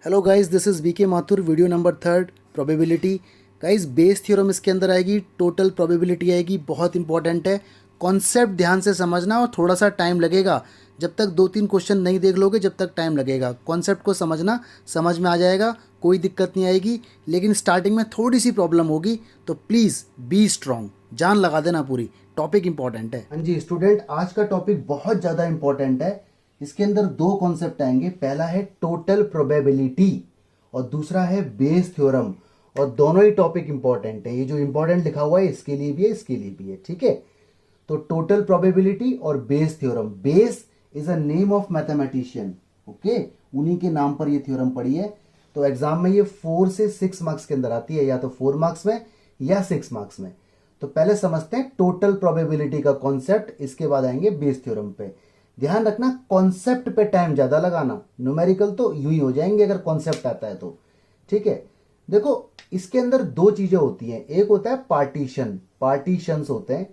Hello guys, this is VK Mathur. Video number 3 probability. Guys, Bayes theorem इसके अंदर आएगी, total probability आएगी। बहुत इंपॉर्टेंट है, कॉन्सेप्ट ध्यान से समझना और थोड़ा सा टाइम लगेगा। जब तक 2-3 क्वेश्चन नहीं देख लोगे जब तक टाइम लगेगा। कॉन्सेप्ट को समझना, समझ में आ जाएगा, कोई दिक्कत नहीं आएगी। लेकिन स्टार्टिंग में थोड़ी सी प्रॉब्लम होगी, तो प्लीज़ बी स्ट्रांग, जान लगा देना पूरी। टॉपिक इंपॉर्टेंट है। हाँ जी स्टूडेंट, आज का टॉपिक बहुत ज़्यादा इंपॉर्टेंट है। इसके अंदर 2 कॉन्सेप्ट आएंगे। पहला है टोटल प्रोबेबिलिटी और दूसरा है बेस थ्योरम। और दोनों ही टॉपिक इंपॉर्टेंट है। ये जो इंपॉर्टेंट लिखा हुआ है इसके लिए भी है, इसके लिए भी है, ठीक है। तो टोटल प्रोबेबिलिटी और Bayes theorem. Base is a name of mathematician, okay, उन्हीं के नाम पर ये थ्योरम पड़ी है। तो एग्जाम में ये 4 से 6 मार्क्स के अंदर आती है, या तो 4 मार्क्स में या 6 मार्क्स में। तो पहले समझते हैं टोटल प्रोबेबिलिटी का कॉन्सेप्ट, इसके बाद आएंगे बेस थ्योरम पे। ध्यान रखना, कॉन्सेप्ट पे टाइम ज्यादा लगाना। न्यूमेरिकल तो यूं ही हो जाएंगे अगर कॉन्सेप्ट आता है तो, ठीक है। देखो, इसके अंदर 2 चीजें होती हैं। एक होता है पार्टीशन, पार्टीशंस होते हैं,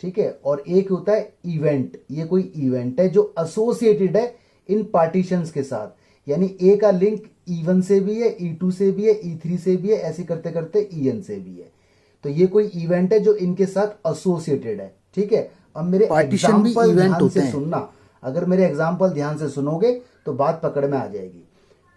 ठीक है। और एक होता है इवेंट। ये कोई इवेंट है जो एसोसिएटेड है इन पार्टीशंस के साथ। यानी ए का लिंक E1 से भी है, E2 से भी है, E3 से भी है, ऐसे करते करते En से भी है। तो ये कोई इवेंट है जो इनके साथ एसोसिएटेड है, ठीक है। अब मेरे पार्टीशन भी एग्जाम्पल इवेंट ध्यान होते से हैं। सुनना। अगर मेरे एग्जाम्पल ध्यान से सुनोगे तो बात पकड़ में आ जाएगी।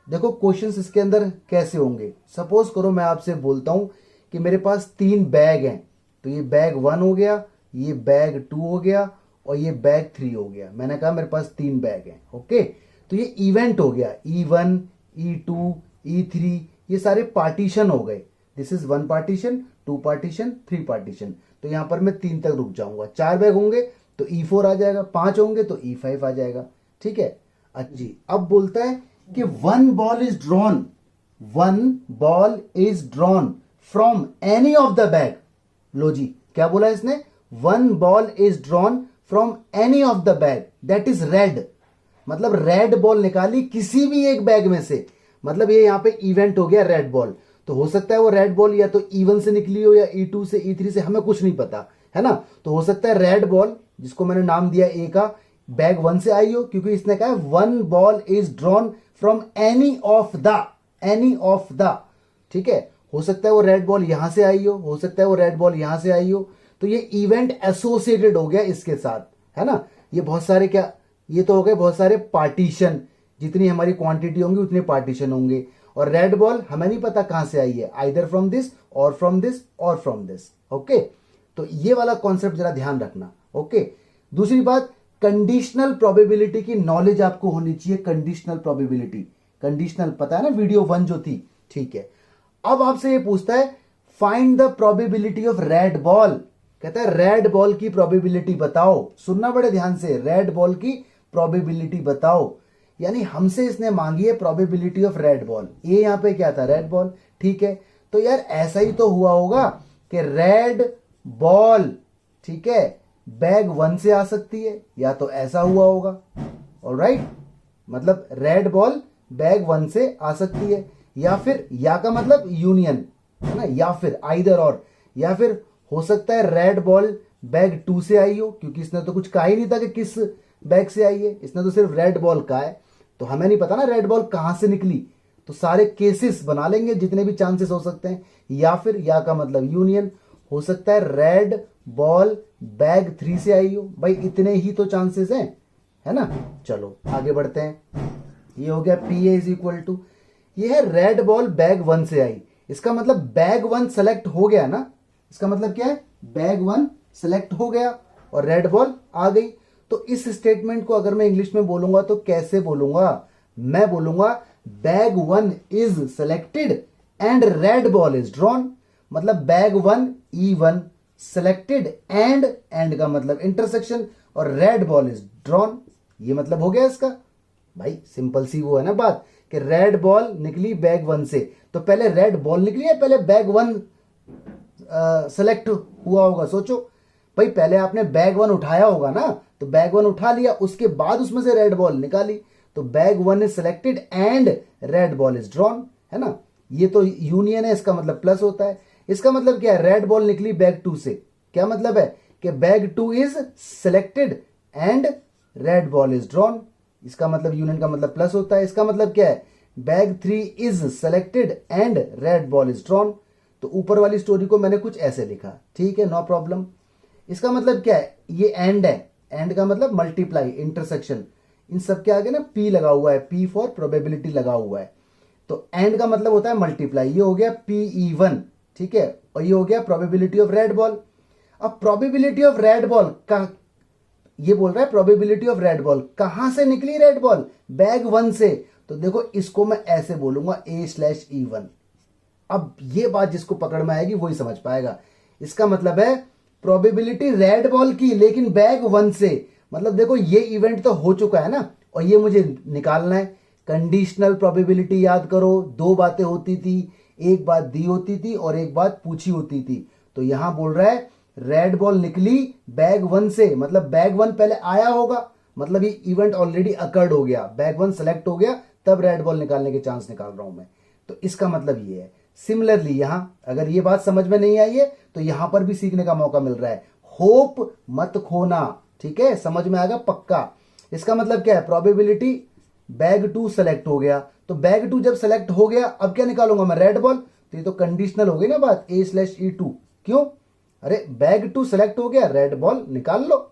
देखो, क्वेश्चंस इसके अंदर कैसे होंगे। सपोज करो मैं आपसे बोलता हूं कि मेरे पास 3 बैग हैं। तो ये बैग 1 हो गया, ये बैग 2 हो गया और ये बैग 3 हो गया। मैंने कहा मेरे पास 3 बैग हैं, ओके। तो ये इवेंट हो गया। E1, E2, E3, ये सारे पार्टीशन हो गए। This is 1 partition, 2 partition, 3 partition. तो यहां पर मैं 3 तक रुक जाऊंगा। 4 बैग होंगे तो E4 आ जाएगा, 5 होंगे तो E5 आ जाएगा, ठीक है। अच्छा जी, अब बोलता है कि 1 ball is drawn, 1 ball is drawn from any of the bag. लो जी, क्या बोला इसने? 1 ball is drawn from any of the bag that is red. मतलब रेड बॉल निकाली किसी भी एक बैग में से। मतलब ये यहां पे इवेंट हो गया रेड बॉल। तो हो सकता है वो रेड बॉल या तो E1 से निकली हो या E2 से, E3 से, हमें कुछ नहीं पता है ना। तो हो सकता है रेड बॉल, जिसको मैंने नाम दिया ए का, बैग 1 से आई हो, क्योंकि इसने कहा 1 ball is drawn from any of the, ठीक है। हो सकता है वो रेड बॉल यहां से आई हो सकता है वो रेड बॉल यहां से आई हो। तो ये इवेंट एसोसिएटेड हो गया इसके साथ, है ना। ये बहुत सारे क्या, ये तो हो गए बहुत सारे पार्टीशन। जितनी हमारी क्वांटिटी होंगी उतने पार्टीशन होंगे। और रेड बॉल हमें नहीं पता कहां से आई है, आइदर फ्रॉम दिस और फ्रॉम दिस और फ्रॉम दिस, ओके। तो ये वाला कॉन्सेप्ट जरा ध्यान रखना, ओके। दूसरी बात, कंडीशनल प्रोबेबिलिटी की नॉलेज आपको होनी चाहिए। कंडीशनल प्रोबेबिलिटी, कंडीशनल पता है ना, वीडियो 1 जो थी, ठीक है। अब आपसे ये पूछता है find the probability of red ball. कहता है रेड बॉल की प्रोबेबिलिटी बताओ। सुनना बड़े ध्यान से, रेड बॉल की प्रोबेबिलिटी बताओ। यानी हमसे इसने मांगी है प्रोबेबिलिटी ऑफ रेड बॉल। ये यहां पे क्या था? रेड बॉल, ठीक है। तो यार ऐसा ही तो हुआ होगा कि रेड बॉल, ठीक है, बैग 1 से आ सकती है, या तो ऐसा हुआ होगा, ऑलराइट। मतलब रेड बॉल बैग 1 से आ सकती है, या फिर या का मतलब यूनियन, है ना, या फिर आइदर और। या फिर हो सकता है रेड बॉल बैग 2 से आई हो, क्योंकि इसने तो कुछ कहा ही नहीं था कि किस बैग से आई है, इसने तो सिर्फ रेड बॉल कहा है। तो हमें नहीं पता ना रेड बॉल कहां से निकली। तो सारे केसेस बना लेंगे जितने भी चांसेस हो सकते हैं। या फिर या का मतलब यूनियन। हो सकता है रेड बॉल बैग 3 से आई हो। भाई इतने ही तो चांसेस हैं, है ना। चलो आगे बढ़ते हैं। ये हो गया PA इज इक्वल टू, ये है रेड बॉल बैग 1 से आई। इसका मतलब बैग 1 सेलेक्ट हो गया ना। इसका मतलब क्या है? बैग 1 सेलेक्ट हो गया और रेड बॉल आ गई। तो इस स्टेटमेंट को अगर मैं इंग्लिश में बोलूंगा तो कैसे बोलूंगा? मैं बोलूंगा bag 1 is selected and red ball is drawn. मतलब बैग 1 E1 सेलेक्टेड एंड का मतलब इंटरसेक्शन, और रेड बॉल इज ड्रॉन। ये मतलब हो गया इसका। भाई सिंपल सी वो है ना बात, कि रेड बॉल निकली बैग 1 से। तो पहले रेड बॉल निकली है, पहले बैग 1 सेलेक्ट हुआ होगा? सोचो भाई, पहले आपने बैग 1 उठाया होगा ना। तो बैग 1 उठा लिया, उसके बाद उसमें से रेड बॉल निकाली। तो bag 1 is selected and red ball is drawn, है ना। ये तो यूनियन है, इसका मतलब प्लस होता है। इसका मतलब क्या है? रेड बॉल निकली बैग 2 से। क्या मतलब है? कि bag 2 is selected and red ball is drawn. इसका मतलब यूनियन का मतलब प्लस होता है। इसका मतलब क्या है? Bag 3 is selected and red ball is drawn. तो ऊपर वाली स्टोरी को मैंने कुछ ऐसे लिखा, ठीक है, नो प्रॉब्लम। इसका मतलब क्या है, ये एंड है, एंड का मतलब मल्टीप्लाई, इंटरसेक्शन, इन सब के आगे ना पी लगा हुआ है, पी फॉर प्रोबेबिलिटी लगा हुआ है। तो एंड का मतलब होता है मल्टीप्लाई, ये हो गया PE1, ठीक है, और ये हो गया प्रोबेबिलिटी ऑफ रेड बॉल। अब प्रोबेबिलिटी ऑफ रेड बॉल का, ये बोल रहा है प्रोबेबिलिटी ऑफ रेड बॉल कहां से निकली रेड बॉल, बैग 1 से। तो देखो इसको मैं ऐसे बोलूंगा A/E1। अब ये बात जिसको पकड़ में आएगी वही समझ पाएगा। इसका मतलब है प्रोबेबिलिटी रेड बॉल की लेकिन बैग 1 से, मतलब देखो ये इवेंट तो हो चुका है ना, और ये मुझे निकालना है। कंडीशनल प्रोबेबिलिटी याद करो, दो बातें होती थी, एक बात दी होती थी और एक बात पूछी होती थी। तो यहां बोल रहा है रेड बॉल निकली बैग 1 से, मतलब बैग 1 पहले आया होगा, मतलब ये इवेंट ऑलरेडी अकर्ड हो गया, बैग 1 सेलेक्ट हो गया, तब रेड बॉल निकालने के चांस निकाल रहा हूं मैं। तो इसका मतलब ये है। सिमिलरली यहां अगर ये बात समझ में नहीं आई है तो यहां पर भी सीखने का मौका मिल रहा है, होप मत खोना, ठीक है, समझ में आएगा पक्का। इसका मतलब क्या है, प्रोबेबिलिटी बैग 2 सेलेक्ट हो गया, तो बैग 2 जब सेलेक्ट हो गया अब क्या निकालूंगा मैं, रेड बॉल। तो ये तो कंडीशनल हो गई ना बात, A/E2। क्यों, अरे बैग 2 सेलेक्ट हो गया, रेड बॉल निकाल लो।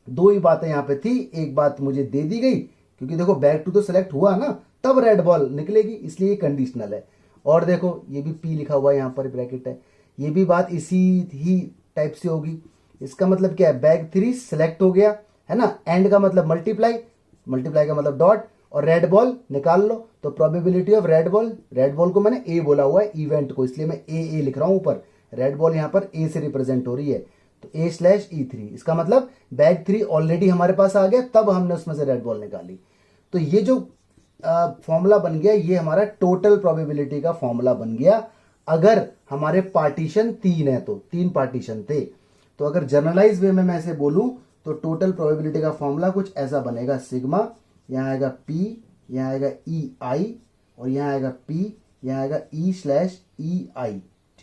दो ही बातें यहां पे थी, एक बात मुझे दे दी गई क्योंकि देखो बैग 2 तो सेलेक्ट हुआ ना, तब रेड बॉल निकलेगी, इसलिए ये कंडीशनल है। और देखो ये भी P लिखा हुआ है, यहां पर ब्रैकेट है, ये भी बात इसी ही टाइप से होगी। इसका मतलब क्या है, बैग 3 सेलेक्ट हो गया है ना, एंड का मतलब मल्टीप्लाई, मल्टीप्लाई का मतलब डॉट, और रेड बॉल निकाल लो। तो probability of red ball, red ball को मैंने A बोला हुआ है इवेंट को, इसलिए मैं A लिख रहा हूं ऊपर, रेड बॉल यहां पर A से रिप्रेजेंट हो रही है, तो A/E3। इसका मतलब बैग 3 ऑलरेडी हमारे पास आ गया, तब हमने उसमें से रेड बॉल निकाली। तो ये जो फॉर्मूला बन गया, ये हमारा टोटल प्रोबेबिलिटी का फॉर्मूला बन गया। अगर हमारे पार्टीशन 3 है तो 3 पार्टीशन थे, तो अगर जनरलाइज वे में मैं ऐसे बोलूं तो टोटल प्रोबेबिलिटी का फॉर्मूला कुछ ऐसा बनेगा, सिग्मा, यहां आएगा P, यहां आएगा EI, और यहां आएगा P, यहां आएगा E/EI,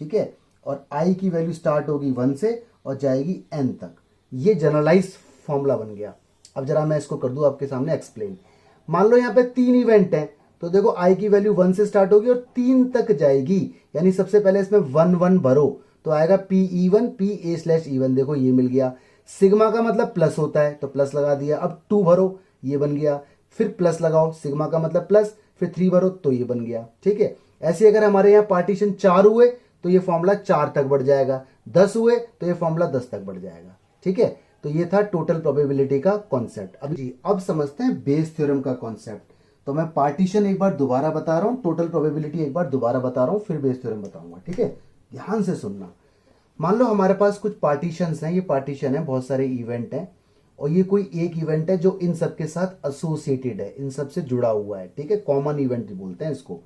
ठीक है, और I की वैल्यू स्टार्ट होगी 1 से और जाएगी N तक। ये जनरलाइज फॉर्मूला बन गया। अब जरा मैं इसको कर दूं आपके सामने एक्सप्लेन। मान लो यहाँ पे 3 इवेंट हैं, तो देखो I की वैल्यू 1 से स्टार्ट होगी और 3 तक जाएगी, यानी सबसे पहले इसमें 1 1 भरो, तो आएगा PE1 PA/E1, देखो ये मिल गया। सिग्मा का मतलब प्लस होता है, तो प्लस लगा दिया। अब 2 भरो, ये बन गया, फिर प्लस लगाओ, सिग्मा का मतलब प्लस, फिर 3 भरो तो ये बन गया, ठीक है। ऐसे अगर हमारे यहाँ पार्टीशन 4 हुए तो ये फॉर्मूला 4 तक बढ़ जाएगा, 10 हुए तो ये फॉर्मूला 10 तक बढ़ जाएगा, ठीक है। तो ये था टोटल प्रोबेबिलिटी का कॉन्सेप्ट। अब समझते हैं बेस थ्योरम का कॉन्सेप्ट। तो मैं पार्टीशन एक बार दोबारा बता रहा हूं, टोटल प्रोबेबिलिटी एक बार दोबारा बता रहा हूं, फिर बेस थ्योरम बताऊंगा, ठीक है, ध्यान से सुनना। मान लो हमारे पास कुछ पार्टीशंस हैं, ये पार्टीशन है, बहुत सारे इवेंट हैं, और ये कोई एक इवेंट है जो इन सब के साथ एसोसिएटेड है, इन सब से जुड़ा हुआ है, ठीक है, कॉमन इवेंट बोलते हैं इसको।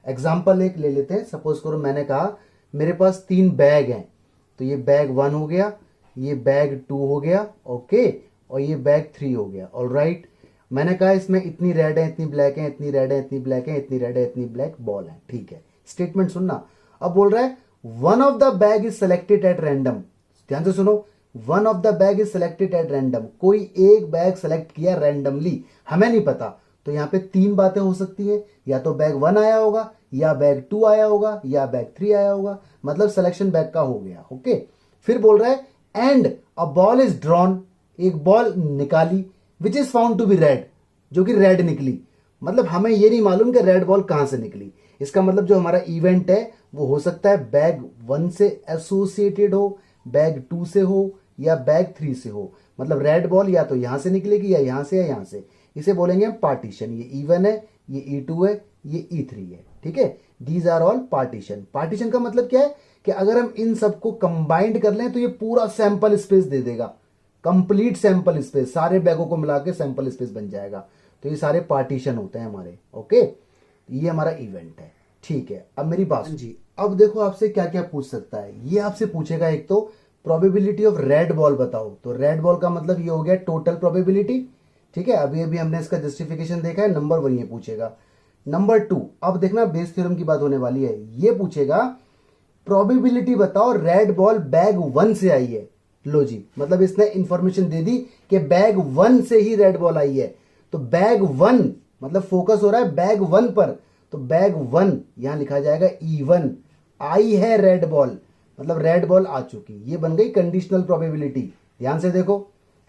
एग्जाम्पल एक ले लेते हैं, सपोज करो मैंने कहा मेरे पास 3 बैग हैं, तो ये बैग 1 हो गया, ये बैग 2 हो गया, ओके, और ये बैग 3 हो गया, ऑलराइट। मैंने कहा इसमें इतनी रेड है, इतनी ब्लैक है, इतनी रेड है, इतनी ब्लैक है, इतनी रेड है, इतनी ब्लैक बॉल है, ठीक है। स्टेटमेंट सुनना। अब बोल रहा है one of the bag is selected at random, ध्यान से सुनो, one of the bag is selected at random, कोई एक बैग सेलेक्ट किया रैंडमली, हमें नहीं पता। तो यहां पे 3 बातें हो सकती है, या तो बैग 1 आया होगा, या बैग 2 आया होगा, या बैग 3 आया होगा, मतलब सिलेक्शन बैग का हो गया, ओके। फिर बोल रहा है and a ball is drawn, एक बॉल निकाली which is found to be red, जो कि रेड निकली। मतलब हमें ये नहीं मालूम कि रेड बॉल कहां से निकली। इसका मतलब जो हमारा इवेंट है वो हो सकता है बैग 1 से एसोसिएटेड हो, बैग 2 से हो, या बैग 3 से हो। मतलब रेड बॉल या तो यहां से निकलेगी, या यहां से, या यहां से। इसे बोलेंगे हम पार्टीशन। ये E1 है, ये E2 है, ये E3 है, ठीक है। These are all partition. Partition का मतलब क्या है कि अगर हम इन सबको कंबाइंड कर लें तो ये पूरा सैंपल स्पेस दे देगा, कंप्लीट सैंपल स्पेस, सारे बैगों को मिला के सैंपल स्पेस बन जाएगा। तो ये सारे पार्टीशन होते हैं हमारे, ओके। ये हमारा इवेंट है, ठीक है। अब मेरी बात जी, अब देखो आपसे क्या क्या पूछ सकता है। ये आपसे पूछेगा एक तो प्रोबेबिलिटी ऑफ रेड बॉल बताओ, तो रेड बॉल का मतलब ये हो गया टोटल प्रोबेबिलिटी, ठीक है। अभी अभी हमने इसका जस्टिफिकेशन देखा है। नंबर 1 ये पूछेगा। नंबर 2, अब देखना बेस थ्योरम की बात होने वाली है, ये पूछेगा प्रोबेबिलिटी बताओ रेड बॉल बैग 1 से आई है। लो जी, मतलब इसने इंफॉर्मेशन दे दी कि बैग 1 से ही रेड बॉल आई है। तो बैग 1 मतलब फोकस हो रहा है बैग 1 पर, तो बैग 1 यहां लिखा जाएगा E1, आई है रेड बॉल, मतलब रेड बॉल आ चुकी, ये बन गई कंडीशनल प्रोबेबिलिटी। ध्यान से देखो,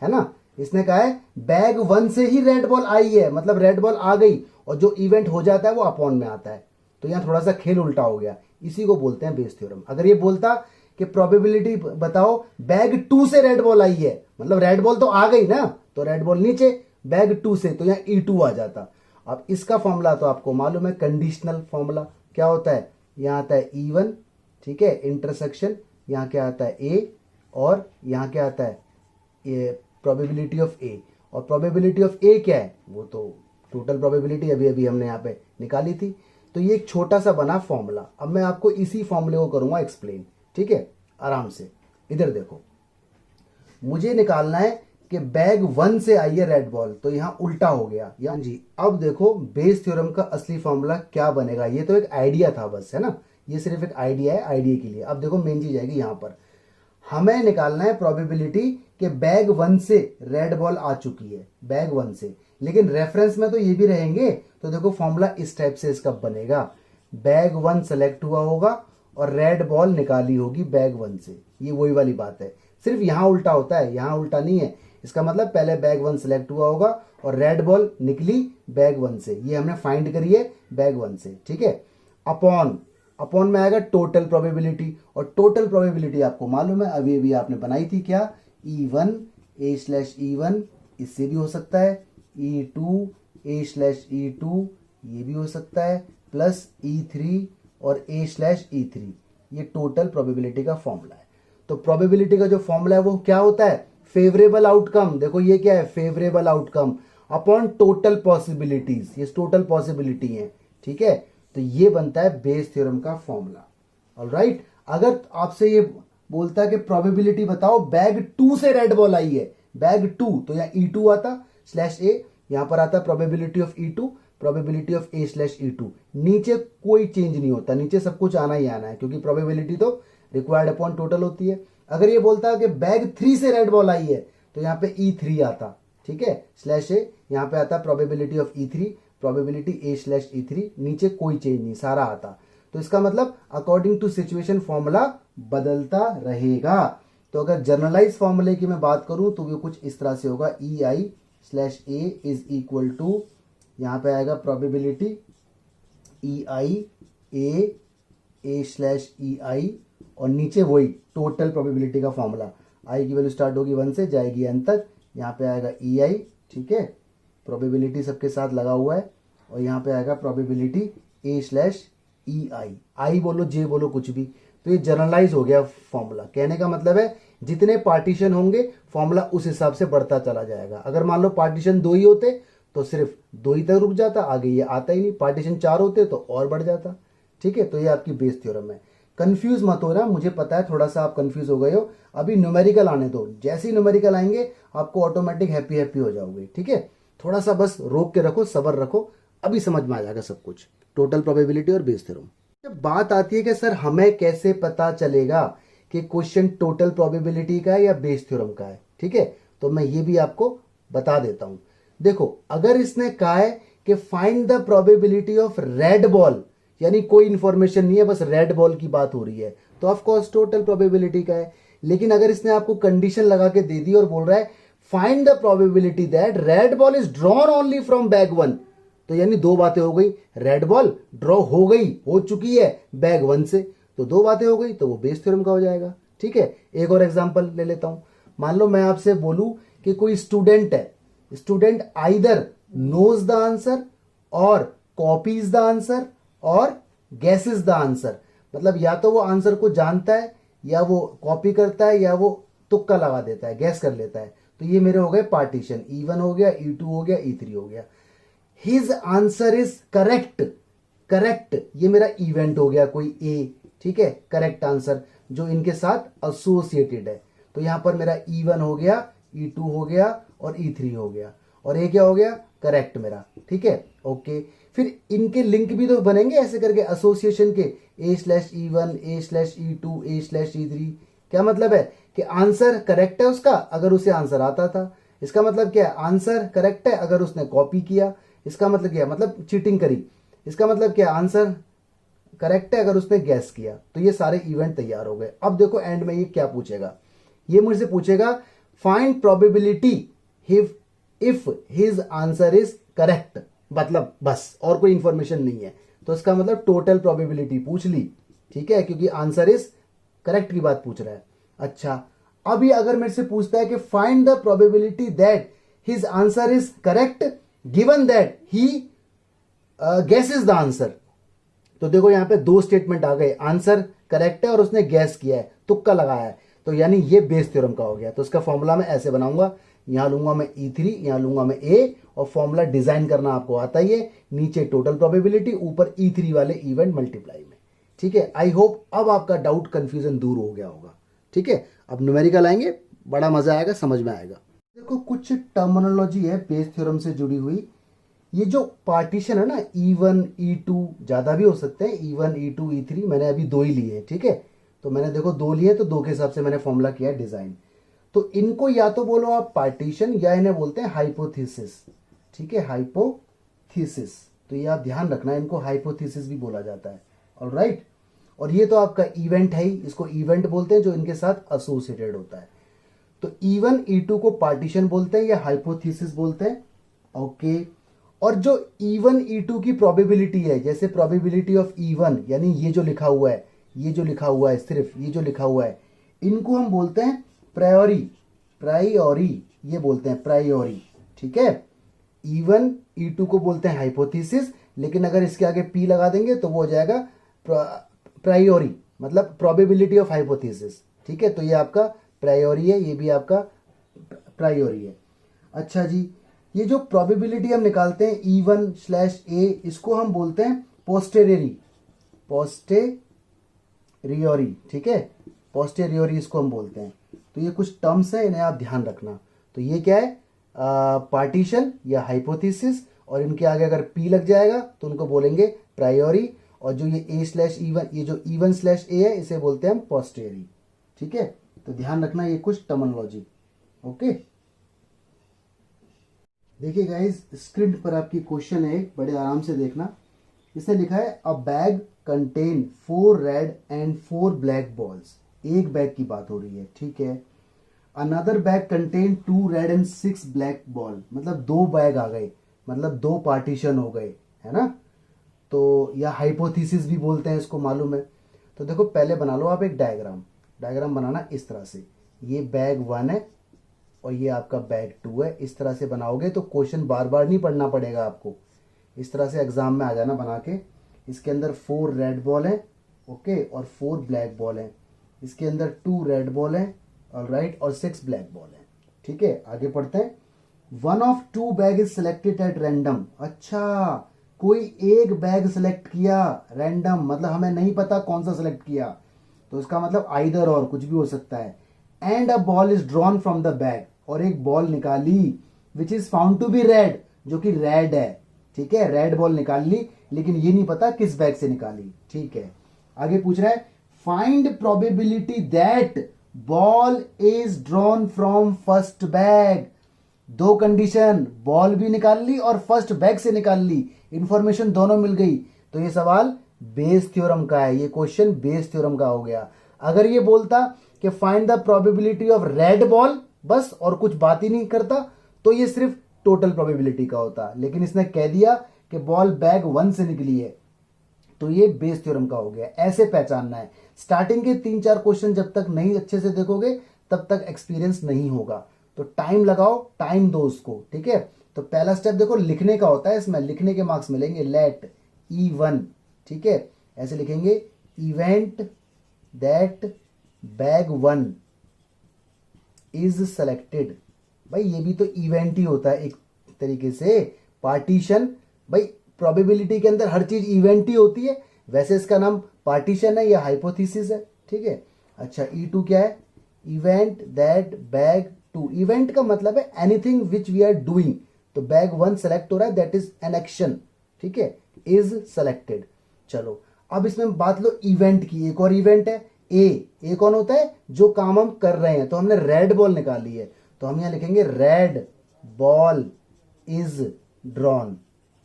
है ना, इसने कहा है बैग 1 से ही रेड बॉल आई है, मतलब रेड बॉल आ गई, और जो इवेंट हो जाता है वो अपॉन में आता है। तो यहां थोड़ा सा खेल उल्टा हो गया, इसी को बोलते हैं बेस थ्योरम। अगर ये बोलता कि प्रोबेबिलिटी बताओ बैग 2 से रेड बॉल आई है, मतलब रेड बॉल तो आ गई ना, तो रेड बॉल नीचे, बैग 2 से, तो यहां E2 आ जाता। अब इसका फॉर्मूला तो आपको मालूम है, कंडीशनल फॉर्मूला क्या होता है, यहां आता है E1, ठीक है, इंटरसेक्शन, यहां क्या आता है A, और यहां क्या आता है ये प्रोबेबिलिटी ऑफ A। और प्रोबेबिलिटी ऑफ A क्या है, वो तो टोटल प्रोबेबिलिटी अभी अभी हमने यहाँ पे निकाली थी। तो ये एक छोटा सा बना फॉर्मूला। अब मैं आपको इसी फॉर्मूले को करूंगा एक्सप्लेन, ठीक है, आराम से। इधर देखो, मुझे निकालना है कि बैग 1 से आई है रेड बॉल, तो यहां उल्टा हो गया या जी। अब देखो बेस थ्योरम का असली फॉर्मूला क्या बनेगा, ये तो एक आइडिया था बस, है ना, ये सिर्फ एक आइडिया है, आइडिया के लिए। अब देखो मेन चीज आएगी यहां पर, हमें निकालना है प्रोबेबिलिटी कि बैग 1 से रेड बॉल आ चुकी है, बैग 1 से, लेकिन रेफरेंस में तो ये भी रहेंगे। तो देखो फॉर्मूला इस टाइप से इसका बनेगा, बैग 1 सेलेक्ट हुआ होगा और रेड बॉल निकाली होगी बैग 1 से, ये वही वाली बात है, सिर्फ यहां उल्टा होता है, यहां उल्टा नहीं है। इसका मतलब पहले बैग 1 सेलेक्ट हुआ होगा और रेड बॉल निकली बैग 1 से, ये हमने फाइंड करी है बैग 1 से, ठीक है। अपॉन, अपॉन में आएगा टोटल प्रोबेबिलिटी, और टोटल प्रोबेबिलिटी आपको मालूम है, अभी अभी आपने बनाई थी क्या, E1 A/E1, इससे भी हो सकता है, E2 A/E2, ये भी हो सकता है, प्लस E3 और A/E3, ये टोटल प्रोबेबिलिटी का फॉर्मूला है। तो प्रोबेबिलिटी का जो फॉर्मूला है वो क्या होता है, फेवरेबल आउटकम। देखो ये क्या है, favourable outcome upon total possibilities, ये टोटल पॉसिबिलिटी है, ठीक है। तो ये बनता है बेस थ्योरम का फॉर्मूला। ऑलराइट, अगर आपसे ये बोलता है कि प्रोबेबिलिटी बताओ बैग 2 से रेड बॉल आई है, बैग 2, तो यहाँ E2 आता /A, यहां पर आता probability of E2, probability of A/E2, नीचे कोई चेंज नहीं होता, नीचे सब कुछ आना ही आना है, क्योंकि प्रोबेबिलिटी तो रिक्वायर्ड अपॉन टोटल होती है। अगर ये बोलता है कि बैग 3 से रेड बॉल आई है, तो यहाँ पे E3 आता, ठीक है, /A, यहाँ पे आता probability of E3, probability A/E3, नीचे कोई चेंज नहीं, सारा आता। तो इसका मतलब अकॉर्डिंग टू सिचुएशन फॉर्मूला बदलता रहेगा। तो अगर जनरलाइज फॉर्मूले की मैं बात करूं तो वो कुछ इस तरह से होगा, EI/A इज इक्वल टू, यहां पे आएगा प्रोबेबिलिटी EI A/EI, और नीचे वही टोटल प्रोबेबिलिटी का फॉर्मूला, आई की वैल्यू स्टार्ट होगी 1 से जाएगी n तक, यहाँ पे आएगा EI, ठीक है, प्रोबेबिलिटी सबके साथ लगा हुआ है, और यहाँ पे आएगा प्रोबेबिलिटी A/EI, आई बोलो जे बोलो कुछ भी। तो ये जनरलाइज हो गया फॉर्मूला, कहने का मतलब है जितने पार्टीशन होंगे फॉर्मूला उस हिसाब से बढ़ता चला जाएगा। अगर मान लो पार्टीशन 2 ही होते तो सिर्फ 2 ही तक रुक जाता, आगे ये आता ही नहीं। पार्टीशन 4 होते तो और बढ़ जाता, ठीक है। तो ये आपकी बेस थ्योरम है। कंफ्यूज मत हो रहा, मुझे पता है थोड़ा सा आप कंफ्यूज हो गए हो, अभी न्यूमेरिकल आने दो, जैसे ही न्यूमेरिकल आएंगे आपको ऑटोमेटिक हैप्पी हैप्पी हो जाओगे, ठीक है। थोड़ा सा बस रोक के रखो, सब्र रखो, अभी समझ में आ जाएगा सब कुछ, टोटल प्रोबेबिलिटी और बेस थ्योरम। जब बात आती है कि सर हमें कैसे पता चलेगा कि क्वेश्चन टोटल प्रोबेबिलिटी का है या बेस थ्योरम का है, ठीक है, तो मैं ये भी आपको बता देता हूं। देखो अगर इसने कहा है कि find the probability of red ball, यानी कोई इंफॉर्मेशन नहीं है, बस रेड बॉल की बात हो रही है, तो ऑफ कोर्स टोटल प्रोबेबिलिटी का है। लेकिन अगर इसने आपको कंडीशन लगा के दे दी और बोल रहा है find the probability that red ball is drawn only from bag 1, तो यानी 2 बातें हो गई, रेड बॉल ड्रॉ हो गई, हो चुकी है बैग 1 से, तो 2 बातें हो गई, तो वो बेस थ्योरम का हो जाएगा, ठीक है। एक और एग्जांपल ले लेता हूं, मान लो मैं आपसे बोलूं कि कोई स्टूडेंट है, student either knows the answer और copies the answer or guesses the answer, मतलब या तो वो आंसर को जानता है या वो कॉपी करता है या वो तुक्का लगा देता है, गैस कर लेता है। तो ये मेरे हो गए पार्टीशन, E1 हो गया, E2 हो गया, E3 हो गया। His answer is correct, correct ये मेरा इवेंट हो गया कोई ए, ठीक है, करेक्ट आंसर जो इनके साथ एसोसिएटेड है। तो यहां पर मेरा E1 हो गया, E2 हो गया और E3 हो गया, और ये क्या हो गया, करेक्ट मेरा, ठीक है, ओके। फिर इनके लिंक भी तो बनेंगे ऐसे करके एसोसिएशन के, A/E1 A/E2 A/E3। क्या मतलब है कि आंसर करेक्ट है उसका अगर उसे आंसर आता था, इसका मतलब क्या है, आंसर करेक्ट है अगर उसने कॉपी किया, इसका मतलब क्या है, मतलब चीटिंग करी। इसका मतलब क्या, आंसर करेक्ट है अगर उसने गैस किया। तो ये सारे इवेंट तैयार हो गए। अब देखो एंड में ये क्या पूछेगा, ये मुझसे पूछेगा find probability if his answer is correct, मतलब बस और कोई इंफॉर्मेशन नहीं है। तो इसका मतलब टोटल प्रोबेबिलिटी पूछ ली, ठीक है, क्योंकि आंसर इज करेक्ट की बात पूछ रहा है। अच्छा, अभी अगर मेरे से पूछता है कि find the probability that his answer is correct given that he guesses the answer, तो देखो यहां पे दो स्टेटमेंट आ गए, आंसर करेक्ट है और उसने गैस किया है, तुक्का लगाया है, तो यानी ये बेस थ्योरम का हो गया। तो इसका फॉर्मूला मैं ऐसे बनाऊंगा, यहां लूंगा मैं E3, यहां लूंगा मैं A, और फॉर्मूला डिजाइन करना आपको आता ही है, नीचे टोटल प्रोबेबिलिटी, ऊपर E3 वाले इवेंट मल्टीप्लाई में। ठीक है, आई होप अब आपका डाउट कंफ्यूजन दूर हो गया होगा। ठीक है, अब न्यूमेरिकल आएंगे, बड़ा मजा आएगा, समझ में आएगा। देखो कुछ टर्मिनोलॉजी है बेस थ्योरम से जुड़ी हुई। ये जो पार्टीशन है ना, E1 E2 ज्यादा भी हो सकते हैं, E1 E2 E3, मैंने अभी दो ही लिए हैं। ठीक है, तो मैंने देखो दो लिए, तो दो के हिसाब से मैंने फॉर्मूला किया डिजाइन। तो इनको या तो बोलो आप पार्टीशन, या इन्हें बोलते हैं हाइपोथेसिस। ठीक है, हाइपोथेसिस, तो ये आप ध्यान रखना, इनको हाइपोथेसिस भी बोला जाता है। ऑलराइट, और ये तो आपका इवेंट है ही, इसको इवेंट बोलते हैं जो इनके साथ एसोसिएटेड होता है। तो E1 E2 को पार्टीशन बोलते हैं या हाइपोथेसिस बोलते हैं। ओके, और जो E1 E2 की प्रोबेबिलिटी है, जैसे प्रोबेबिलिटी ऑफ E1, यानी ये जो लिखा हुआ है, ये जो लिखा हुआ है, सिर्फ ये जो लिखा हुआ है, इनको हम बोलते हैं प्रायोरी, प्रायोरी ये बोलते हैं प्रायोरी। ठीक है, E1 E2 को बोलते हैं हाइपोथेसिस, लेकिन अगर इसके आगे P लगा देंगे तो वो हो जाएगा प्रायोरी, मतलब प्रोबेबिलिटी ऑफ हाइपोथेसिस। ठीक है, तो ये आपका प्रायोरी है, ये भी आपका प्रायोरी है। अच्छा जी, ये जो प्रोबेबिलिटी हम निकालते हैं E1/A, इसको हम बोलते हैं पोस्टेरियरी, पोस्टेरियोरी। ठीक है, पोस्टेरियोरी इसको हम बोलते हैं। तो ये कुछ टर्म्स हैं, इन्हें आप ध्यान रखना। तो ये क्या है, पार्टीशन या हाइपोथेसिस, और इनके आगे अगर P लग जाएगा तो उनको बोलेंगे प्रायोरी, और जो ये A/E1, ये जो E1/A है, इसे बोलते हैं हम पोस्टेरियरी। ठीक है, तो ध्यान रखना ये कुछ टर्मिनोलॉजी। ओके, देखिए गाइस, स्क्रीन पर आपकी क्वेश्चन है, बड़े आराम से देखना। इसने लिखा है अ bag contain 4 red and 4 black balls. एक बैग की बात हो रही है। ठीक है, another bag contain 2 red and 6 black ball, मतलब दो बैग आ गए, मतलब दो पार्टीशन हो गए, है ना। तो या हाइपोथेसिस भी बोलते हैं इसको, मालूम है। तो देखो पहले बना लो आप एक डायग्राम, डायग्राम बनाना इस तरह से, ये बैग 1 है और ये आपका बैग 2 है। इस तरह से बनाओगे तो क्वेश्चन बार बार नहीं पढ़ना पड़ेगा आपको, इस तरह से एग्जाम में आ जाना बना के। इसके अंदर 4 रेड बॉल है, ओके, और 4 ब्लैक बॉल है। इसके अंदर 2 रेड बॉल है, ऑलराइट, और 6 ब्लैक बॉल है। ठीक है, आगे पढ़ते हैं। 1 of 2 bag is selected eight random. अच्छा, कोई एक बैग सिलेक्ट किया रैंडम, मतलब हमें नहीं पता कौन सा सिलेक्ट किया, तो इसका मतलब आइदर और कुछ भी हो सकता है। And a ball is drawn from the bag, और एक बॉल निकाली which is found to be red, जो कि रेड है। ठीक है, रेड बॉल निकाल ली, लेकिन ये नहीं पता किस बैग से निकाली। ठीक है, आगे पूछ रहा है find probability that ball is drawn from first bag. दो कंडीशन, बॉल भी निकाल ली और फर्स्ट बैग से निकाल ली, इंफॉर्मेशन दोनों मिल गई। तो ये सवाल बेस थ्योरम का है, ये क्वेश्चन बेस थ्योरम का हो गया। अगर ये बोलता कि find the probability of red ball, बस और कुछ बात ही नहीं करता, तो ये सिर्फ टोटल प्रोबेबिलिटी का होता, लेकिन इसने कह दिया कि बॉल बैग 1 से निकली है, तो ये बेस थ्योरम का हो गया। ऐसे पहचानना है। स्टार्टिंग के 3-4 क्वेश्चन जब तक नहीं अच्छे से देखोगे तब तक एक्सपीरियंस नहीं होगा। तो टाइम लगाओ, टाइम दो उसको। ठीक है, तो पहला स्टेप देखो लिखने का होता है, इसमें लिखने के मार्क्स मिलेंगे। लेट E1, ठीक है, ऐसे लिखेंगे event that bag 1 is selected. भाई ये भी तो इवेंट ही होता है एक तरीके से। पार्टीशन, भाई प्रोबेबिलिटी के अंदर हर चीज इवेंट ही होती है, वैसे इसका नाम पार्टीशन है या हाइपोथेसिस है। ठीक है, अच्छा E2 क्या है, इवेंट दैट बैग 2। इवेंट का मतलब है anything which we are doing, तो बैग 1 सेलेक्ट हो रहा है, दैट इज एन एक्शन। ठीक है, इज सेलेक्टेड। चलो अब इसमें बात लो इवेंट की। एक और इवेंट है ए कौन होता है, जो काम हम कर रहे हैं। तो हमने रेड बॉल निकाली है, तो हम यहां लिखेंगे रेड बॉल इज ड्रॉन।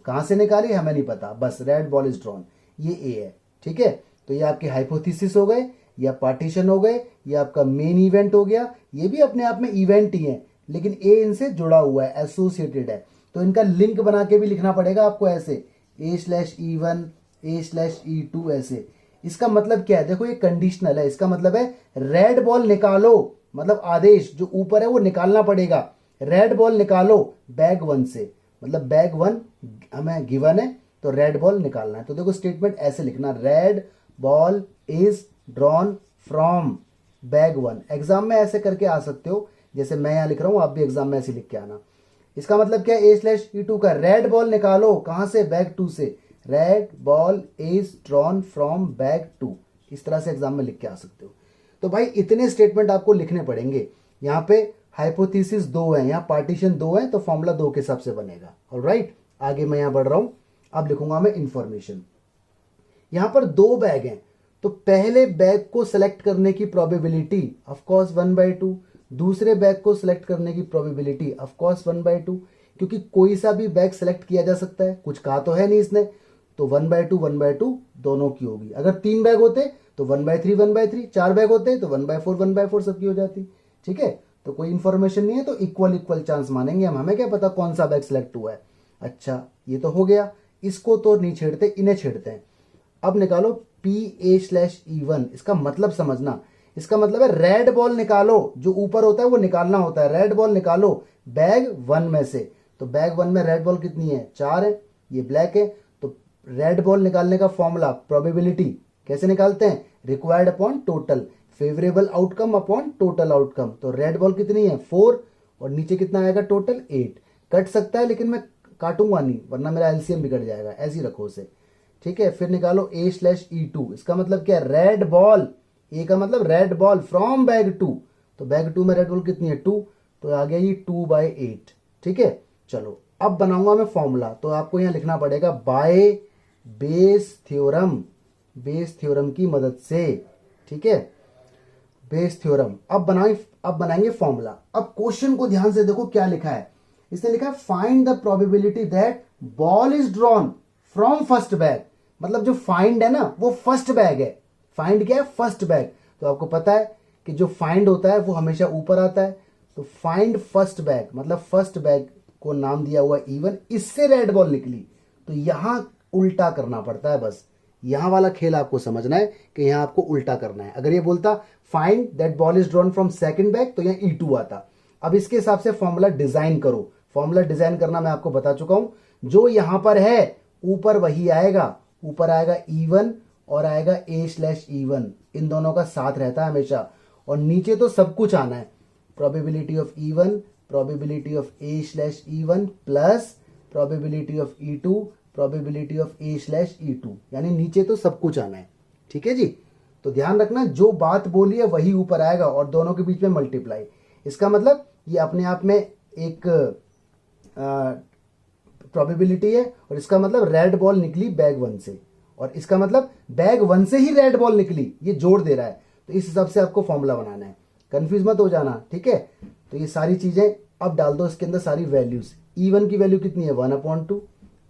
कहां से निकाली हमें नहीं पता, बस रेड बॉल इज ड्रॉन, ये ए है। ठीक है, तो ये आपके हाइपोथेसिस हो गए, या पार्टीशन हो गए, या आपका मेन इवेंट हो गया। ये भी अपने आप में इवेंट ही है, लेकिन ए इनसे जुड़ा हुआ है, एसोसिएटेड है, तो इनका लिंक बना के भी लिखना पड़ेगा आपको ऐसे, A/E1 A/E2 ऐसे। इसका मतलब क्या है, देखो ये कंडीशनल है, इसका मतलब है रेड बॉल निकालो, मतलब आदेश जो ऊपर है वो निकालना पड़ेगा, रेड बॉल निकालो बैग 1 से, मतलब बैग 1 हमें गिवन है तो रेड बॉल निकालना है। तो देखो स्टेटमेंट ऐसे लिखना, red ball is drawn from bag 1। Exam में ऐसे करके आ सकते हो, जैसे मैं यहां लिख रहा हूं, आप भी एग्जाम में ऐसे लिख के आना। इसका मतलब क्या है, A/E2 का रेड बॉल निकालो कहां से, बैग 2 से, red ball is drawn from bag 2, इस तरह से एग्जाम में लिख के आ सकते हो। तो भाई इतने स्टेटमेंट आपको लिखने पड़ेंगे। यहाँ पे हाइपोथेसिस 2 है, यहाँ पार्टीशन 2 है, तो फॉर्मूला 2 के हिसाब से बनेगा। ऑलराइट, आगे मैं यहाँ बढ़ रहा हूं, अब लिखूंगा मैं इंफॉर्मेशन। यहां पर 2 बैग हैं, तो पहले बैग को सिलेक्ट करने की प्रोबेबिलिटी ऑफ कोर्स 1/2, दूसरे बैग को सिलेक्ट करने की प्रोबेबिलिटी ऑफ कोर्स 1/2, क्योंकि कोई सा भी बैग सिलेक्ट किया जा सकता है, कुछ कहा तो है नहीं इसने, तो 1/2 दोनों की होगी। अगर 3 बैग होते तो 1/3, 4 बैग होते तो 1/4 सबकी हो जाती। ठीक है, तो कोई इंफॉर्मेशन नहीं है, तो इक्वल इक्वल चांस मानेंगे हम, हमें क्या पता कौन सा बैग सिलेक्ट हुआ है। अच्छा, ये तो हो गया, इसको तो नहीं छेड़ते, इन्हें छेड़ते हैं। अब निकालो PA/E1, इसका मतलब समझना, इसका मतलब है रेड बॉल निकालो, जो ऊपर होता है वो निकालना होता है, रेड बॉल निकालो बैग 1 में से। तो बैग 1 में रेड बॉल कितनी है, 4 है, ये ब्लैक है, तो रेड बॉल निकालने का फॉर्मूला प्रोबेबिलिटी कैसे निकालते हैं, required upon total, favourable outcome upon total outcome. तो रेड बॉल कितनी है 4, और नीचे कितना आएगा टोटल 8। कट सकता है लेकिन मैं काटूंगा नहीं, वरना मेरा एलसीएम बिगड़ जाएगा, ऐसे ही रखो उसे। ठीक है, फिर निकालो A/E2, इसका मतलब क्या है, रेड बॉल, ए का मतलब रेड बॉल फ्रॉम बैग 2, तो बैग 2 में रेड बॉल कितनी है 2, तो आ गया ये 2/8। ठीक है, चलो अब बनाऊंगा मैं फॉर्मूला, तो आपको यहां लिखना पड़ेगा by Bayes theorem, Bayes theorem की मदद से। ठीक है, बेस थ्योरम। अब बनाएंगे फॉर्मूला। अब क्वेश्चन को ध्यान से देखो क्या लिखा है, इसने लिखा है find the probability that ball is drawn from first bag, मतलब जो फाइंड है ना वो फर्स्ट बैग है। फाइंड क्या है, फर्स्ट बैग, तो आपको पता है कि जो फाइंड होता है वो हमेशा ऊपर आता है, तो फाइंड फर्स्ट बैग, मतलब फर्स्ट बैग को नाम दिया हुआ E1, इससे रेड बॉल निकली, तो यहां उल्टा करना पड़ता है। बस यहां वाला खेल आपको समझना है कि यहां आपको उल्टा करना है। अगर ये बोलता find that ball is drawn from second bag, तो यहां E2 आता। अब इसके हिसाब से फॉर्मूला डिजाइन करो, फॉर्मूला डिजाइन करना मैं आपको बता चुका हूं, जो यहां पर है ऊपर वही आएगा, ऊपर आएगा E1 और आएगा A/E1, इन दोनों का साथ रहता है हमेशा, और नीचे तो सब कुछ आना है, probability of E1, probability of A/E1 plus probability of E2, probability of A/E2, यानी नीचे तो सब कुछ आना है। ठीक है जी, तो ध्यान रखना जो बात बोली है वही ऊपर आएगा, और दोनों के बीच में मल्टीप्लाई। इसका मतलब ये अपने आप में एक प्रोबेबिलिटी है, और इसका मतलब रेड बॉल निकली बैग 1 से, और इसका मतलब बैग 1 से ही रेड बॉल निकली, ये जोड़ दे रहा है। तो इस हिसाब से आपको फॉर्मूला बनाना है, कंफ्यूज मत हो जाना। ठीक है, तो ये सारी चीजें अब डाल दो इसके अंदर, सारी वैल्यूज। E1 की वैल्यू कितनी है 1/2,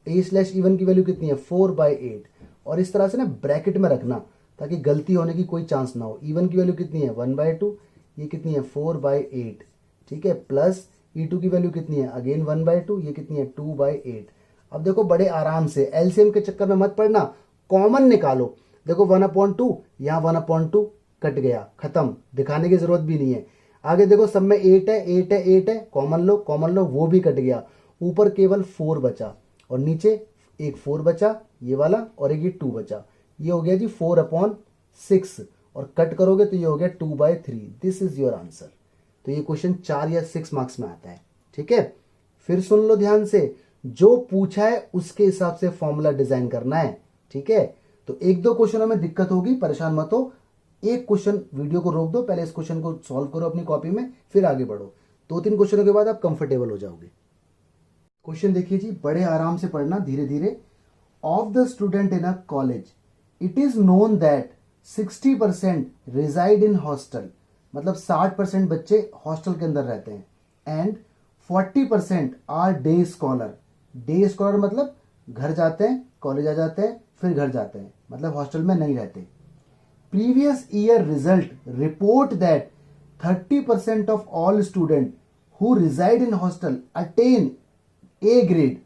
A/E1 की वैल्यू कितनी है 4/8, और इस तरह से ना ब्रैकेट में रखना ताकि गलती होने की कोई चांस ना हो। E1 की वैल्यू कितनी है 1/2, ये कितनी है 4/8। ठीक है, प्लस E2 की वैल्यू कितनी है अगेन 1/2, ये कितनी है 2/8। अब देखो बड़े आराम से, एलसीएम के चक्कर में मत पड़ना, कॉमन निकालो। देखो 1/2, यहां 1/2 कट गया, खत्म, दिखाने की जरूरत भी नहीं है। आगे देखो सब में 8 है, 8 है, 8 है, कॉमन लो, कॉमन लो, वो भी कट गया। ऊपर केवल 4 बचा, और नीचे एक 4 बचा ये वाला, और एक ये 2 बचा। ये हो गया जी 4/6, और कट करोगे तो ये हो गया 2/3। This is your answer. तो ये क्वेश्चन 4 या 6 मार्क्स में आता है। ठीक है, फिर सुन लो ध्यान से, जो पूछा है उसके हिसाब से फॉर्मूला डिजाइन करना है। ठीक है, तो 1-2 क्वेश्चनों में दिक्कत होगी, परेशान मत हो। एक क्वेश्चन वीडियो को रोक दो, पहले इस क्वेश्चन को सॉल्व करो अपनी कॉपी में, फिर आगे बढ़ो। 2-3 क्वेश्चनों के बाद आप कंफर्टेबल हो जाओगे। क्वेश्चन देखिए जी, बड़े आराम से पढ़ना, धीरे धीरे। Of the student in a college it is known that 60% reside in hostel, मतलब 60% बच्चे हॉस्टल के अंदर रहते हैं, and 40% are day scholar. Day scholar मतलब घर जाते हैं, कॉलेज आ जाते हैं, फिर घर जाते हैं, मतलब हॉस्टल में नहीं रहते। Previous year result report that 30% of all student who resided in hostel attain A grade.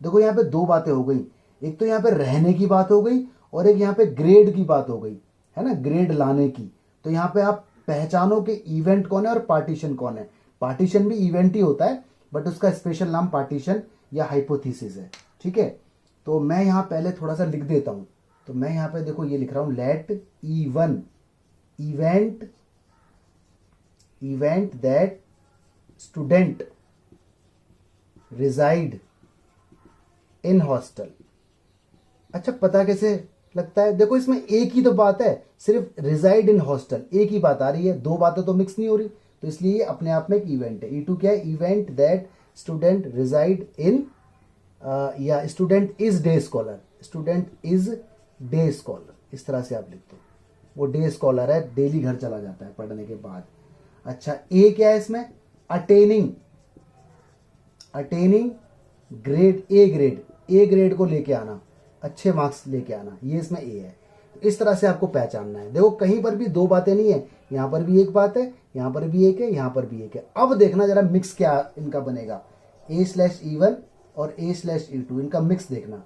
देखो यहाँ पे दो बातें हो गई, एक तो यहाँ पे रहने की बात हो गई और एक यहाँ पे ग्रेड की बात हो गई, है ना, ग्रेड लाने की। तो यहाँ पे आप पहचानो कि इवेंट कौन है और पार्टीशन कौन है। पार्टीशन भी इवेंट ही होता है, बट उसका स्पेशल नाम पार्टीशन या हाइपोथेसिस है, ठीक है। तो मैं यहाँ पहले थोड़ा सा लिख देता हूं। तो मैं यहाँ पे देखो ये लिख रहा हूं, let E1 event that student reside in hostel. अच्छा, पता कैसे लगता है? देखो इसमें एक ही तो बात है, सिर्फ रिजाइड इन हॉस्टल, एक ही बात आ रही है, दो बातें तो मिक्स नहीं हो रही। तो इसलिए ये अपने आप में एक इवेंट है। E2 क्या है? इवेंट दैट स्टूडेंट रिजाइड इन, या student is day scholar, student is day scholar, इस तरह से आप लिख दो। वो डे स्कॉलर है, डेली घर चला जाता है पढ़ने के बाद। अच्छा, ए क्या है इसमें? अटेनिंग ग्रेड, ए ग्रेड को लेके आना, अच्छे मार्क्स लेके आना, ये इसमें ए है। इस तरह से आपको पहचानना है। देखो कहीं पर भी दो बातें नहीं है, यहां पर भी एक बात है, यहां पर भी एक है, यहां पर भी एक है। अब देखना जरा मिक्स क्या इनका बनेगा, A/E1 और A/E2, इनका मिक्स देखना।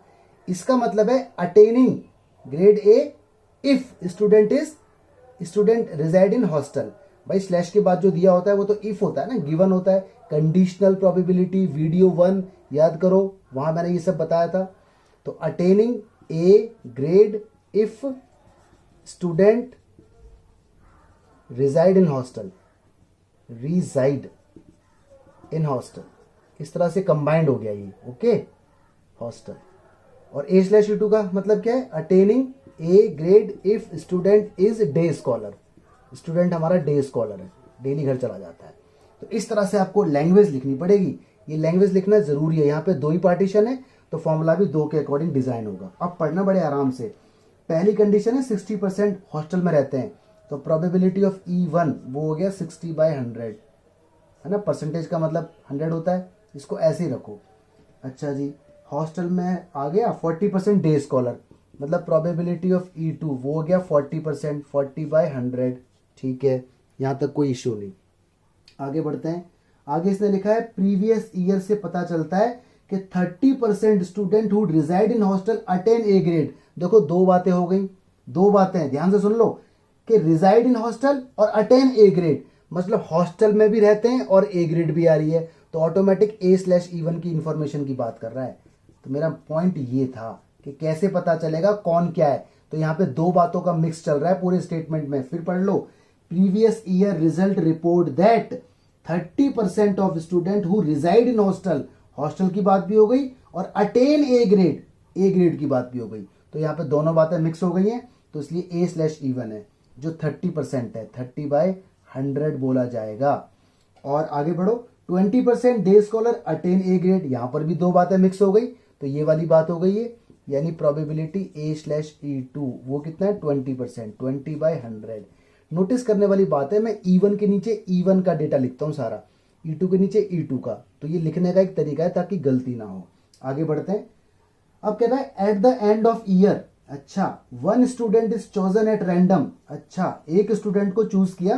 इसका मतलब है attaining grade A if student reside in hostel. भाई स्लैश के बाद जो दिया होता है वो तो इफ होता है ना, गिवन होता है। कंडीशनल प्रोबेबिलिटी वीडियो 1 याद करो, वहां मैंने ये सब बताया था। तो attaining A grade if student reside in hostel, इस तरह से कंबाइंड हो गया ये, ओके, हॉस्टल। और A/E2 का मतलब क्या है? Attaining A grade if student is day scholar, student हमारा डे स्कॉलर है, डेली घर चला जाता है। तो इस तरह से आपको लैंग्वेज लिखनी पड़ेगी। ये लैंग्वेज लिखना जरूरी है। यहाँ पे दो ही पार्टीशन है, तो फॉर्मूला भी दो के अकॉर्डिंग डिजाइन होगा। अब पढ़ना बड़े आराम से। पहली कंडीशन है 60% हॉस्टल में रहते हैं, तो प्रोबेबिलिटी ऑफ E1 वो हो गया 60/100, है ना। परसेंटेज का मतलब 100 होता है, इसको ऐसे ही रखो। अच्छा जी, हॉस्टल में आ गया 40% डे स्कॉलर, मतलब प्रोबेबिलिटी ऑफ E2 वो हो गया 40%, 40/100, ठीक है, यहां तक कोई इश्यू नहीं। आगे बढ़ते हैं। आगे इसने लिखा है प्रीवियस ईयर से पता चलता है कि 30% student who resided in hostel attain A grade. देखो दो बातें हो गई, दो बातें ध्यान से सुन लो, कि रिजाइड इन हॉस्टल और अटेन ए ग्रेड, मतलब हॉस्टल में भी रहते हैं और ए ग्रेड भी आ रही है, तो ऑटोमेटिक A/E1 की इंफॉर्मेशन की बात कर रहा है। तो मेरा पॉइंट ये था कि कैसे पता चलेगा कौन क्या है। तो यहाँ पे दो बातों का मिक्स चल रहा है पूरे स्टेटमेंट में। फिर पढ़ लो, previous year result report that 30% of student who resided in hostel, hostel की बात भी हो गई और अटेन ए ग्रेड की बात भी हो गई। तो यहाँ पे दोनों बातें मिक्स हो गई हैं, तो इसलिए A/E1 है जो 30% है, 30/100 बोला जाएगा। और आगे बढ़ो, 20% day scholar attain A grade, यहां पर भी दो बातें मिक्स हो गई, तो ये वाली बात हो गई है, यानी प्रोबेबिलिटी A/E2 वो कितना है? 20%, 20/100। नोटिस करने वाली बात है, मैं E1 के नीचे E1 का डेटा लिखता हूं सारा, E2 के नीचे E2 का, तो ये लिखने का एक तरीका है ताकि गलती ना हो। आगे बढ़ते हैं। अब कह रहा है at the end of year, अच्छा, 1 student is chosen at random, अच्छा, एक स्टूडेंट को चूज किया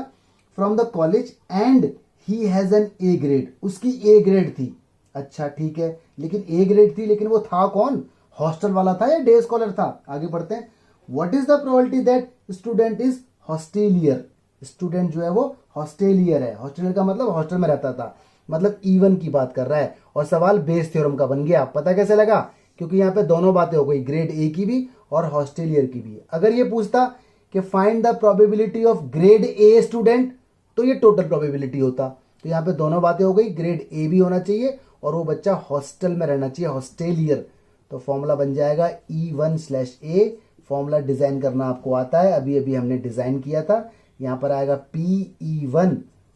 from the college and he has an A grade, उसकी ए ग्रेड थी, अच्छा ठीक है, लेकिन ए ग्रेड थी, लेकिन वो था कौन? हॉस्टल वाला था या डे स्कॉलर था? आगे बढ़ते हैं। What is the probability that student is hosteller, student जो है वो हॉस्टेलियर है। हॉस्टेलियर का मतलब हॉस्टल में रहता था, मतलब E1 की बात कर रहा है। और सवाल बेस थ्योरम का बन गया। पता कैसे लगा? क्योंकि यहाँ पे दोनों बातें हो गई, ग्रेड ए की भी और हॉस्टेलियर की भी। अगर ये पूछता कि find the probability of grade a student, तो ये टोटल प्रोबेबिलिटी होता। तो यहाँ पे दोनों बातें हो गई, ग्रेड ए भी होना चाहिए और वो बच्चा हॉस्टल में रहना चाहिए, हॉस्टेलियर। तो फॉर्मूला बन जाएगा E1/A। फॉर्मूला डिजाइन करना आपको आता है, अभी अभी हमने डिजाइन किया था। यहाँ पर आएगा PE1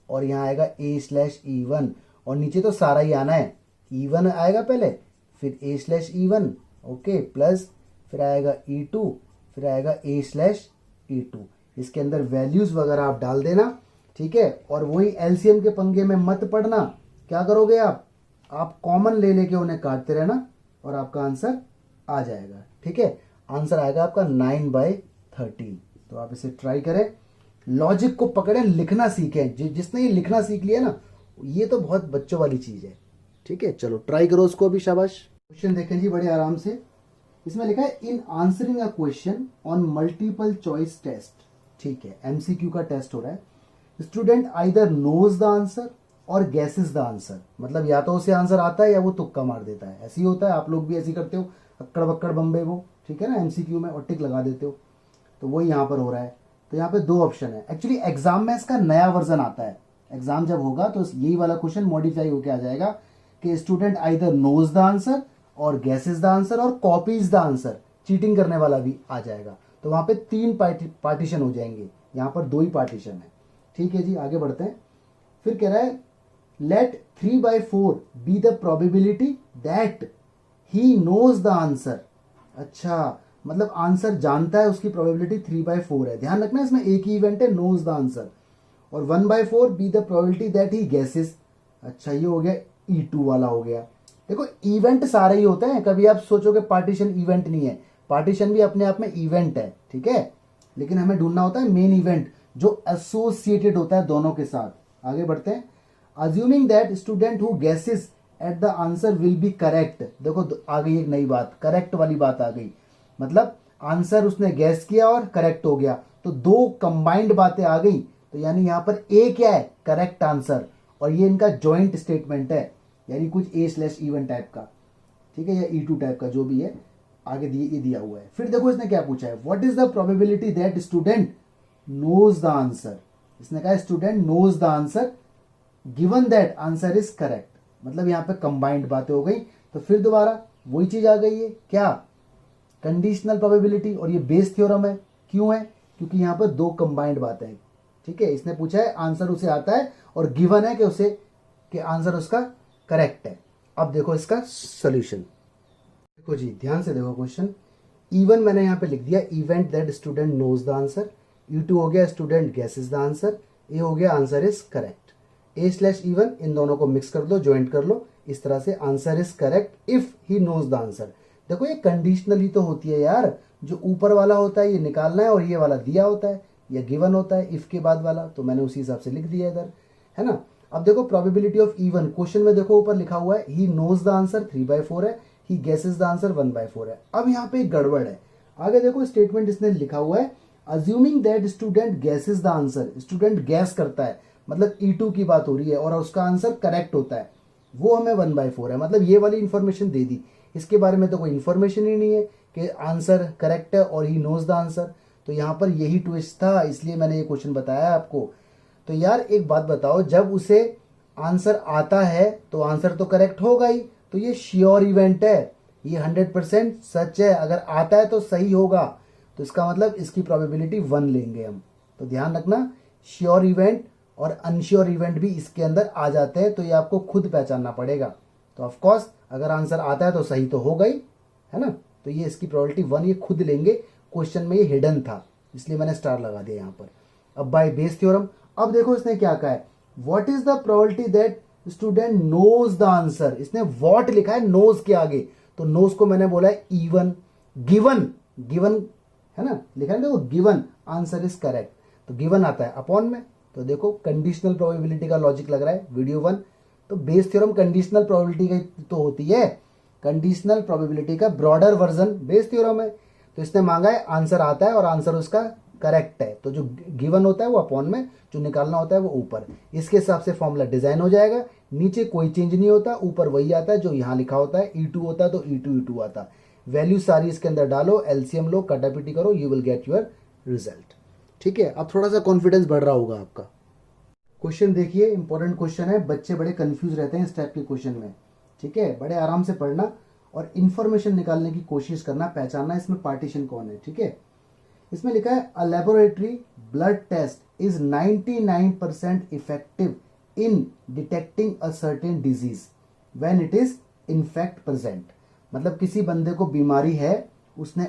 और यहाँ आएगा A/E1, और नीचे तो सारा ही आना है। E1 आएगा पहले, फिर A/E1, ओके, प्लस फिर आएगा E2, फिर आएगा A/E2। इसके अंदर वैल्यूज वगैरह आप डाल देना, ठीक है। और वही एलसीएम के पंगे में मत पड़ना। क्या करोगे आप कॉमन ले लेके उन्हें काटते रहना और आपका आंसर आ जाएगा। ठीक है, आंसर आएगा आपका 9/13। तो आप इसे ट्राई करें, लॉजिक को पकड़ें, लिखना सीखें। जिसने ये लिखना सीख लिया ना, ये तो बहुत बच्चों वाली चीज है। ठीक है, चलो ट्राई करो उसको अभी, शाबाश। क्वेश्चन देखें जी बड़े आराम से। इसमें लिखा है in answering a question on multiple choice test. ठीक है, एमसीक्यू का टेस्ट हो रहा है। Student either knows the answer और गैसेस द आंसर, मतलब या तो उसे आंसर आता है या वो तुक्का मार देता है। ऐसे ही होता है, आप लोग भी ऐसे ही करते हो, अक्कड़ बक्कड़ बम्बे वो, ठीक है ना, एमसीक्यू में और टिक लगा देते हो। तो वही यहाँ पर हो रहा है। तो यहाँ पे दो ऑप्शन है। एक्चुअली एग्जाम में इसका नया वर्जन आता है। एग्जाम जब होगा तो यही वाला क्वेश्चन मॉडिफाई होकर आ जाएगा कि student either knows the answer और गैसेस द आंसर और कॉपीज द आंसर, चीटिंग करने वाला भी आ जाएगा। तो वहां पे 3 पार्टीशन हो जाएंगे, यहाँ पर 2 ही पार्टीशन है। ठीक है जी, आगे बढ़ते हैं। फिर कह रहा है let 3/4 be the probability that he knows the answer. अच्छा, मतलब आंसर जानता है, उसकी प्रोबेबिलिटी 3/4 है। ध्यान रखना इसमें एक ही इवेंट है, नोज द आंसर। और 1/4 B the probability that he guesses. अच्छा, ये हो गया E2 वाला हो गया। देखो इवेंट सारे ही होते हैं, कभी आप सोचोगे पार्टीशन इवेंट नहीं है, पार्टीशन भी अपने आप में इवेंट है। ठीक है, लेकिन हमें ढूंढना होता है मेन इवेंट जो एसोसिएटेड होता है दोनों के साथ। आगे बढ़ते हैं। Assuming that student who guesses at the answer will be correct. देखो आ गई एक नई बात, करेक्ट वाली बात आ गई। मतलब आंसर उसने गैस किया और करेक्ट हो गया, तो 2 कंबाइंड बातें आ गई। तो यानी यहां पर ए क्या है, करेक्ट आंसर, और ये इनका जॉइंट स्टेटमेंट है, यानी कुछ A/इवेंट टाइप का। ठीक है, या E2 टाइप का, जो भी है आगे ये दिया हुआ है। फिर देखो इसने क्या पूछा है, what is the probability that student knows the answer. इसने कहा student knows the answer given that answer is correct. मतलब यहां पे कंबाइंड बातें हो गई। तो फिर दोबारा वही चीज आ गई है, क्या, कंडीशनल प्रोबेबिलिटी। और ये बेस थ्योरम है। क्यों है, क्योंकि यहां पर 2 कंबाइंड बातें हैं। ठीक है, इसने पूछा है आंसर उसे आता है और गिवन है कि आंसर उसका करेक्ट है। अब देखो इसका सॉल्यूशन। देखो जी ध्यान से देखो क्वेश्चन। इवन मैंने यहां पे लिख दिया event that student knows the answer. E2 हो गया student guesses the answer. A हो गया आंसर इज करेक्ट। A/इवन इन दोनों को मिक्स कर दो, ज्वाइंट कर लो, इस तरह से answer is correct if he knows the answer. देखो ये कंडीशनल ही तो होती है यार, जो ऊपर वाला होता है ये निकालना है और ये वाला दिया होता है, या गिवन होता है इफ के बाद वाला, तो मैंने उसी हिसाब से लिख दिया इधर, है ना। अब देखो प्रोबेबिलिटी ऑफ इवन, क्वेश्चन में देखो ऊपर लिखा हुआ है ही नोज द आंसर 3/4 है, ही गेसेस द आंसर 1/4 है। अब यहाँ पे एक गड़बड़ है। आगे देखो स्टेटमेंट इसने लिखा हुआ है assuming that student guesses the answer. Student gas करता है, मतलब E2 की बात हो रही है और उसका आंसर करेक्ट होता है, वो हमें 1/4 है। मतलब ये वाली इंफॉर्मेशन दे दी, इसके बारे में तो कोई इंफॉर्मेशन ही नहीं है कि आंसर करेक्ट है और ही नोज द आंसर। तो यहाँ पर यही ट्विस्ट था, इसलिए मैंने ये क्वेश्चन बताया आपको। तो यार एक बात बताओ, जब उसे आंसर आता है तो आंसर तो करेक्ट होगा ही, तो ये श्योर इवेंट है, ये 100% सच है। अगर आता है तो सही होगा, तो इसका मतलब इसकी प्रोबेबिलिटी 1 लेंगे हम। तो ध्यान रखना, श्योर इवेंट और अनश्योर इवेंट भी इसके अंदर आ जाते हैं, तो ये आपको खुद पहचानना पड़ेगा। तो ऑफ कोर्स अगर आंसर आता है तो सही तो होगा ही, है ना। तो ये इसकी प्रोबेबिलिटी 1 ये खुद लेंगे। क्वेश्चन में ये हिडन था, इसलिए मैंने स्टार लगा दिया यहाँ पर। अब बाय बेस थ्योरम, अब देखो इसने क्या कहा है, what is the probability that student knows the answer. इसने व्हाट लिखा है नोज के आगे, तो नोज को मैंने बोला है इवन। गिवन है ना, लिखा है देखो गिवन आंसर इज करेक्ट, तो गिवन आता है अपॉन में। तो देखो कंडीशनल प्रोबेबिलिटी का लॉजिक लग रहा है वीडियो 1। तो बेस थ्योरम कंडीशनल प्रोबेबिलिटी की तो होती है, कंडीशनल प्रोबेबिलिटी का ब्रॉडर वर्जन बेस थ्योरम है। तो इसने मांगा है आंसर आता है और आंसर उसका करेक्ट है, तो जो गिवन होता है वो अपॉन में, जो निकालना होता है वो ऊपर। इसके हिसाब से फॉर्मूला डिजाइन हो जाएगा, नीचे कोई चेंज नहीं होता, ऊपर वही आता है जो यहाँ लिखा होता है। E2 होता है तो E2 आता, वैल्यू सारी इसके अंदर डालो, एलसीएम लो, कटापीटी करो, you will get your result. ठीक है, अब थोड़ा सा कॉन्फिडेंस बढ़ रहा होगा आपका। क्वेश्चन देखिए, इंपॉर्टेंट क्वेश्चन है, बच्चे बड़े कंफ्यूज रहते हैं इस टाइप के क्वेश्चन में। ठीक है, बड़े आराम से पढ़ना और इंफॉर्मेशन निकालने की कोशिश करना, पहचानना इसमें पार्टीशन कौन है। ठीक है, इसमें लिखा है a laboratory blood test is 99% effective in detecting a certain disease when it is in fact present. मतलब किसी बंदे को बीमारी है, उसने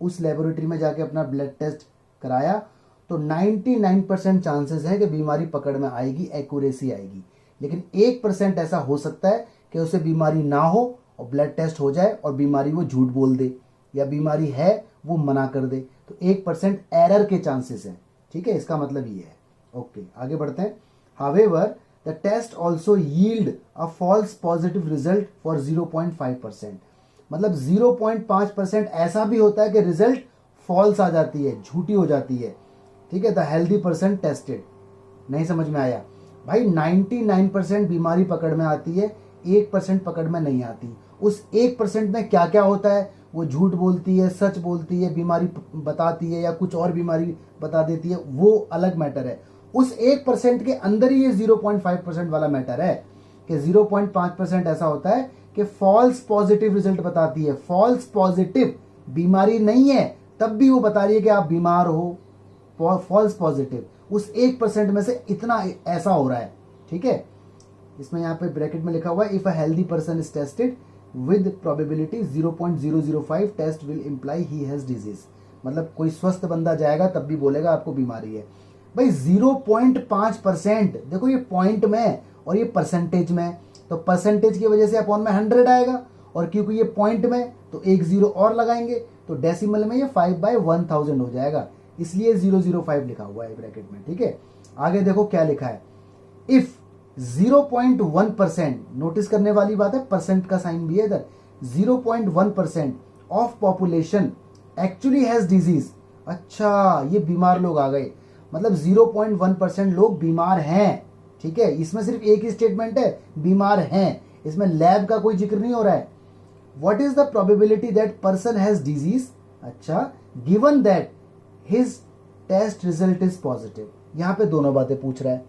उस लेबोरेटरी में जाके अपना ब्लड टेस्ट कराया, तो 99% चांसेस है कि बीमारी पकड़ में आएगी, एक्यूरेसी आएगी। लेकिन 1% ऐसा हो सकता है कि उसे बीमारी ना हो और ब्लड टेस्ट हो जाए और बीमारी वो झूठ बोल दे या बीमारी है वो मना कर दे, तो 1% एरर के चांसेस हैं। ठीक है, इसका मतलब ये है। ओके, आगे बढ़ते हैं। However the test also yield a false positive result for 0.5%। मतलब 0.5% ऐसा भी होता है कि रिजल्ट फॉल्स आ जाती है, झूठी हो जाती है। ठीक है, द हेल्दी पर्सन टेस्टेड। नहीं समझ में आया भाई? 99% बीमारी पकड़ में आती है, 1% पकड़ में नहीं आती। उस 1% में क्या क्या होता है? वो झूठ बोलती है, सच बोलती है, बीमारी बताती है या कुछ और बीमारी बता देती है, वो अलग मैटर है। उस 1% के अंदर ही ये 0.5% वाला मैटर है कि 0.5% ऐसा होता है कि फॉल्स पॉजिटिव रिजल्ट बताती है। फॉल्स पॉजिटिव, बीमारी नहीं है तब भी वो बता रही है कि आप बीमार हो, फॉल्स पॉजिटिव। उस 1% में से इतना ऐसा हो रहा है। ठीक है, इसमें यहाँ पे ब्रैकेट में लिखा हुआ है, if a healthy person is tested with probability 0.005 test will imply he has disease. मतलब कोई स्वस्थ बंदा जाएगा तब भी बोलेगा आपको बीमारी है। भाई 0.5%, देखो ये पॉइंट में और ये परसेंटेज में, तो परसेंटेज की वजह से अपॉन में 100 आएगा, और क्योंकि ये पॉइंट में तो एक जीरो और लगाएंगे तो डेसिमल में ये 5/1000 हो जाएगा, इसलिए 005 लिखा हुआ है ब्रैकेट में। ठीक है, आगे देखो क्या लिखा है। इफ 0.1%, नोटिस करने वाली बात है, परसेंट का साइन भी है इधर, 0.1% of population actually has disease. अच्छा, ये बीमार लोग आ गए, मतलब 0.1% लोग बीमार हैं। ठीक है, इसमें सिर्फ एक ही स्टेटमेंट है, बीमार हैं, इसमें लैब का कोई जिक्र नहीं हो रहा है। What is the probability that person has disease? अच्छा, given that his test result is positive. यहां पे दोनों बातें पूछ रहा है।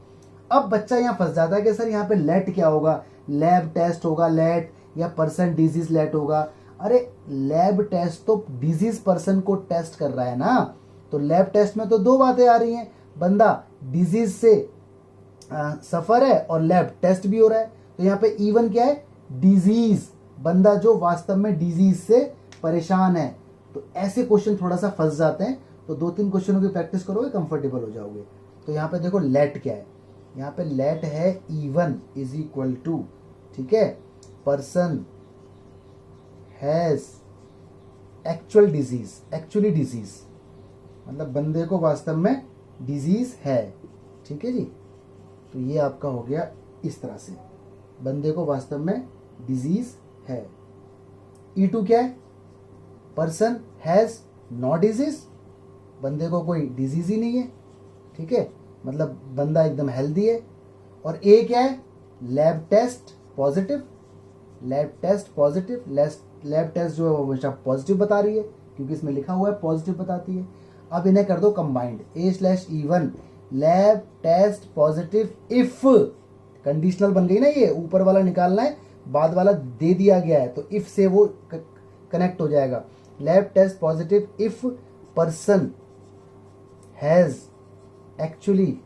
अब बच्चा यहां फंस जाता है कि सर यहाँ पे लेट क्या होगा, लैब टेस्ट होगा लेट, या पर्सन डिजीज लेट होगा। अरे लैब टेस्ट तो डिजीज पर्सन को टेस्ट कर रहा है ना, तो लैब टेस्ट में तो दो बातें आ रही हैं, बंदा डिजीज से सफर है और लैब टेस्ट भी हो रहा है। तो यहाँ पे इवन क्या है? डिजीज, बंदा जो वास्तव में डिजीज से परेशान है। तो ऐसे क्वेश्चन थोड़ा सा फंस जाते हैं, तो 2-3 क्वेश्चनों की प्रैक्टिस करोगे, कंफर्टेबल हो जाओगे। तो यहाँ पे देखो लेट क्या है, यहाँ पे लेट है इवन इज इक्वल टू, ठीक है, person has actual disease, actually disease, मतलब बंदे को वास्तव में डिजीज है। ठीक है जी, तो ये आपका हो गया इस तरह से, बंदे को वास्तव में डिजीज है। E2 क्या है? पर्सन हैज नो डिजीज, बंदे को कोई डिजीज ही नहीं है। ठीक है, मतलब बंदा एकदम हेल्दी है। और ए क्या है? Lab test positive, lab test positive, lab test जो है वो हमेशा पॉजिटिव बता रही है, क्योंकि इसमें लिखा हुआ है पॉजिटिव बताती है। अब इन्हें कर दो combined, A/E1 lab test positive if, conditional बन गई ना, ये ऊपर वाला निकालना है, बाद वाला दे दिया गया है, तो इफ से वो कनेक्ट हो जाएगा। Lab test positive if person has actually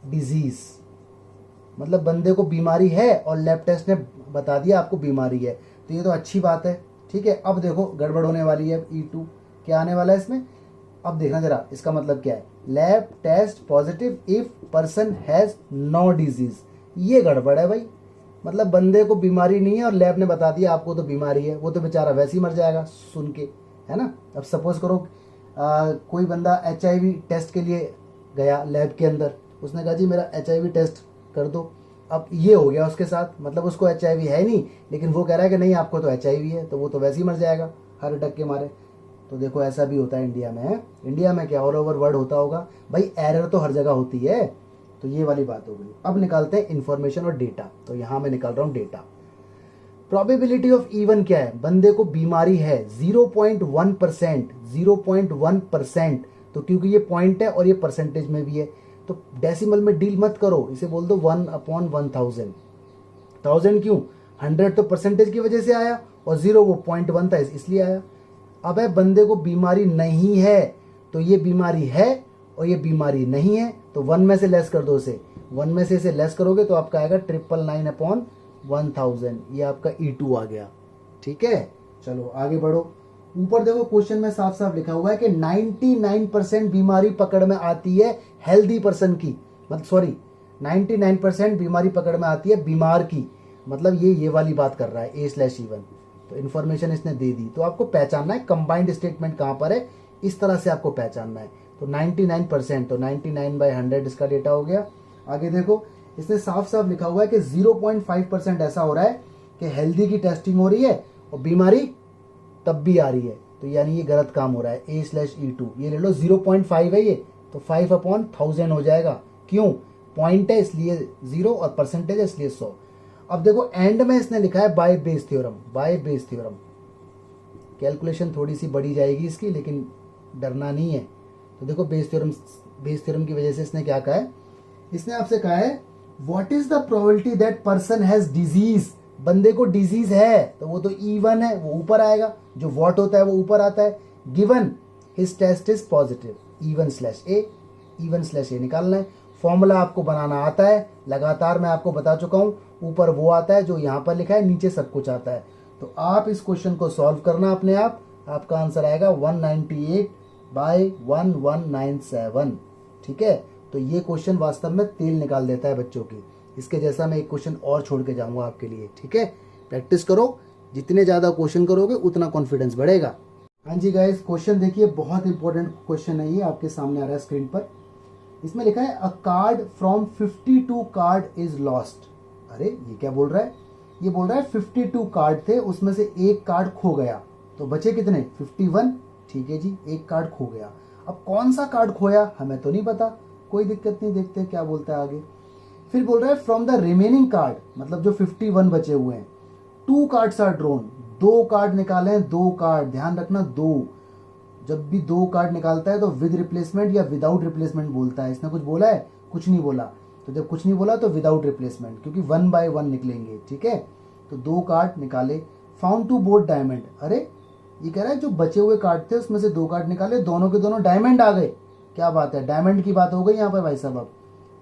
disease, मतलब बंदे को बीमारी है और लैब टेस्ट ने बता दिया आपको बीमारी है, तो ये तो अच्छी बात है। ठीक है, अब देखो गड़बड़ होने वाली है। E2 क्या आने वाला है इसमें? अब देखना जरा इसका मतलब क्या है। Lab test positive if person has no disease, ये गड़बड़ है भाई। मतलब बंदे को बीमारी नहीं है और लैब ने बता दिया आपको तो बीमारी है, वो तो बेचारा वैसे ही मर जाएगा सुन के, है ना। अब सपोज करो कोई बंदा HIV टेस्ट के लिए गया लैब के अंदर, उसने कहा जी मेरा HIV टेस्ट कर दो। अब ये हो गया उसके साथ, मतलब उसको HIV है नहीं, लेकिन वो कह रहा है कि नहीं आपको तो HIV है, तो वो तो वैसे ही मर जाएगा हार्ट अटैक के मारे। तो देखो ऐसा भी होता है इंडिया में। इंडिया में क्या ऑल ओवर वर्ल्ड होता होगा भाई, एरर तो हर जगह होती है। तो ये वाली बात हो गई। अब निकालते हैं इन्फॉर्मेशन और डेटा। तो यहां मैं निकाल रहा हूं डेटा। प्रोबेबिलिटी ऑफ इवन क्या है? बंदे को बीमारी है 0.1%, 0.1%। तो क्योंकि ये पॉइंट है और ये परसेंटेज में भी है, तो डेसिमल में डील मत करो, इसे बोल दो 1/1000। 1000 क्यों? 100 तो परसेंटेज की वजह से आया और 0 वो 0.1 था इसलिए आया। अब है बंदे को बीमारी नहीं है, तो ये बीमारी है और ये बीमारी नहीं है, तो 1 में से लेस कर दो इसे। 1 में से इसे लेस करोगे तो आपका आएगा 999/1000। ये आपका E2 आ गया। ठीक है, चलो आगे बढ़ो। ऊपर देखो क्वेश्चन में साफ साफ लिखा हुआ है कि 99% बीमारी पकड़ में आती है हेल्दी पर्सन की, मतलब सॉरी 99% बीमारी पकड़ में आती है बीमार की, मतलब ये वाली बात कर रहा है ए स्लैश इवन। तो इन्फॉर्मेशन इसने दे दी, तो आपको पहचानना है कंबाइंड स्टेटमेंट कहाँ पर है, इस तरह से आपको पहचानना है। तो 99%, तो 99/100 इसका डेटा हो गया। आगे देखो, इसने साफ साफ लिखा हुआ है कि 0.5% ऐसा हो रहा है कि हेल्दी की टेस्टिंग हो रही है और बीमारी तब भी आ रही है, तो यानी ये गलत काम हो रहा है। A/E2 ये ले लो, 0.5 है ये, तो 5/1000 हो जाएगा। क्यों? पॉइंट है इसलिए 0 और परसेंटेज है इसलिए 100। अब देखो एंड में इसने लिखा है by Bayes theorem, by Bayes theorem. Calculation थोड़ी सी बढ़ी जाएगी इसकी, लेकिन डरना नहीं है। तो देखो बेस थ्योरम की वजह से इसने क्या कहा है, इसने आपसे कहा है what is the probability that person has disease, बंदे को डिजीज है, तो वो तो E1 है, वो ऊपर आएगा, जो वॉट होता है वो ऊपर आता है। Given his test is positive, E1/A निकालना है। फॉर्मूला आपको बनाना आता है, लगातार मैं आपको बता चुका हूं। ऊपर वो आता है जो यहां पर लिखा है, नीचे सब कुछ आता है। तो आप इस क्वेश्चन को सॉल्व करना अपने आप, आपका आंसर आएगा 198/1197। ठीक है, तो ये क्वेश्चन वास्तव में तेल निकाल देता है बच्चों की। इसके जैसा मैं एक क्वेश्चन और छोड़ के जाऊंगा आपके लिए। ठीक है, प्रैक्टिस करो, जितने ज़्यादा क्वेश्चन करोगे उतना कॉन्फिडेंस बढ़ेगा। हाँ जी गाइस, क्वेश्चन देखिए, बहुत इंपॉर्टेंट क्वेश्चन है ये, आपके सामने आ रहा है स्क्रीन पर। इसमें लिखा है अ card from 52 card is lost. अरे ये क्या बोल रहा है, ये बोल रहा है 52 कार्ड थे, उसमें से एक कार्ड खो गया, तो बचे कितने? 51। ठीक है जी, एक कार्ड खो गया। अब कौन सा कार्ड खोया हमें तो नहीं पता, कोई दिक्कत नहीं, देखते हैं क्या बोलता है आगे। फिर बोल रहा है फ्रॉम द रिमेनिंग कार्ड, मतलब जो 51 बचे हुए हैं, 2 कार्ड्स आर ड्रॉन, 2 कार्ड निकाले, 2 कार्ड, ध्यान रखना 2। जब भी 2 कार्ड निकालता है तो विद रिप्लेसमेंट या विदाउट रिप्लेसमेंट बोलता है। इसने कुछ बोला है? कुछ नहीं बोला। तो जब कुछ नहीं बोला तो विदाउट रिप्लेसमेंट, क्योंकि 1 by 1 निकलेंगे। ठीक है, तो 2 कार्ड निकाले। फाउंड 2 बोथ डायमंड, अरे ये कह रहा है जो बचे हुए कार्ड थे उसमें से 2 कार्ड निकाले, दोनों के दोनों डायमंड आ गए। क्या बात है, डायमंड की बात हो गई यहाँ पर भाई साहब। अब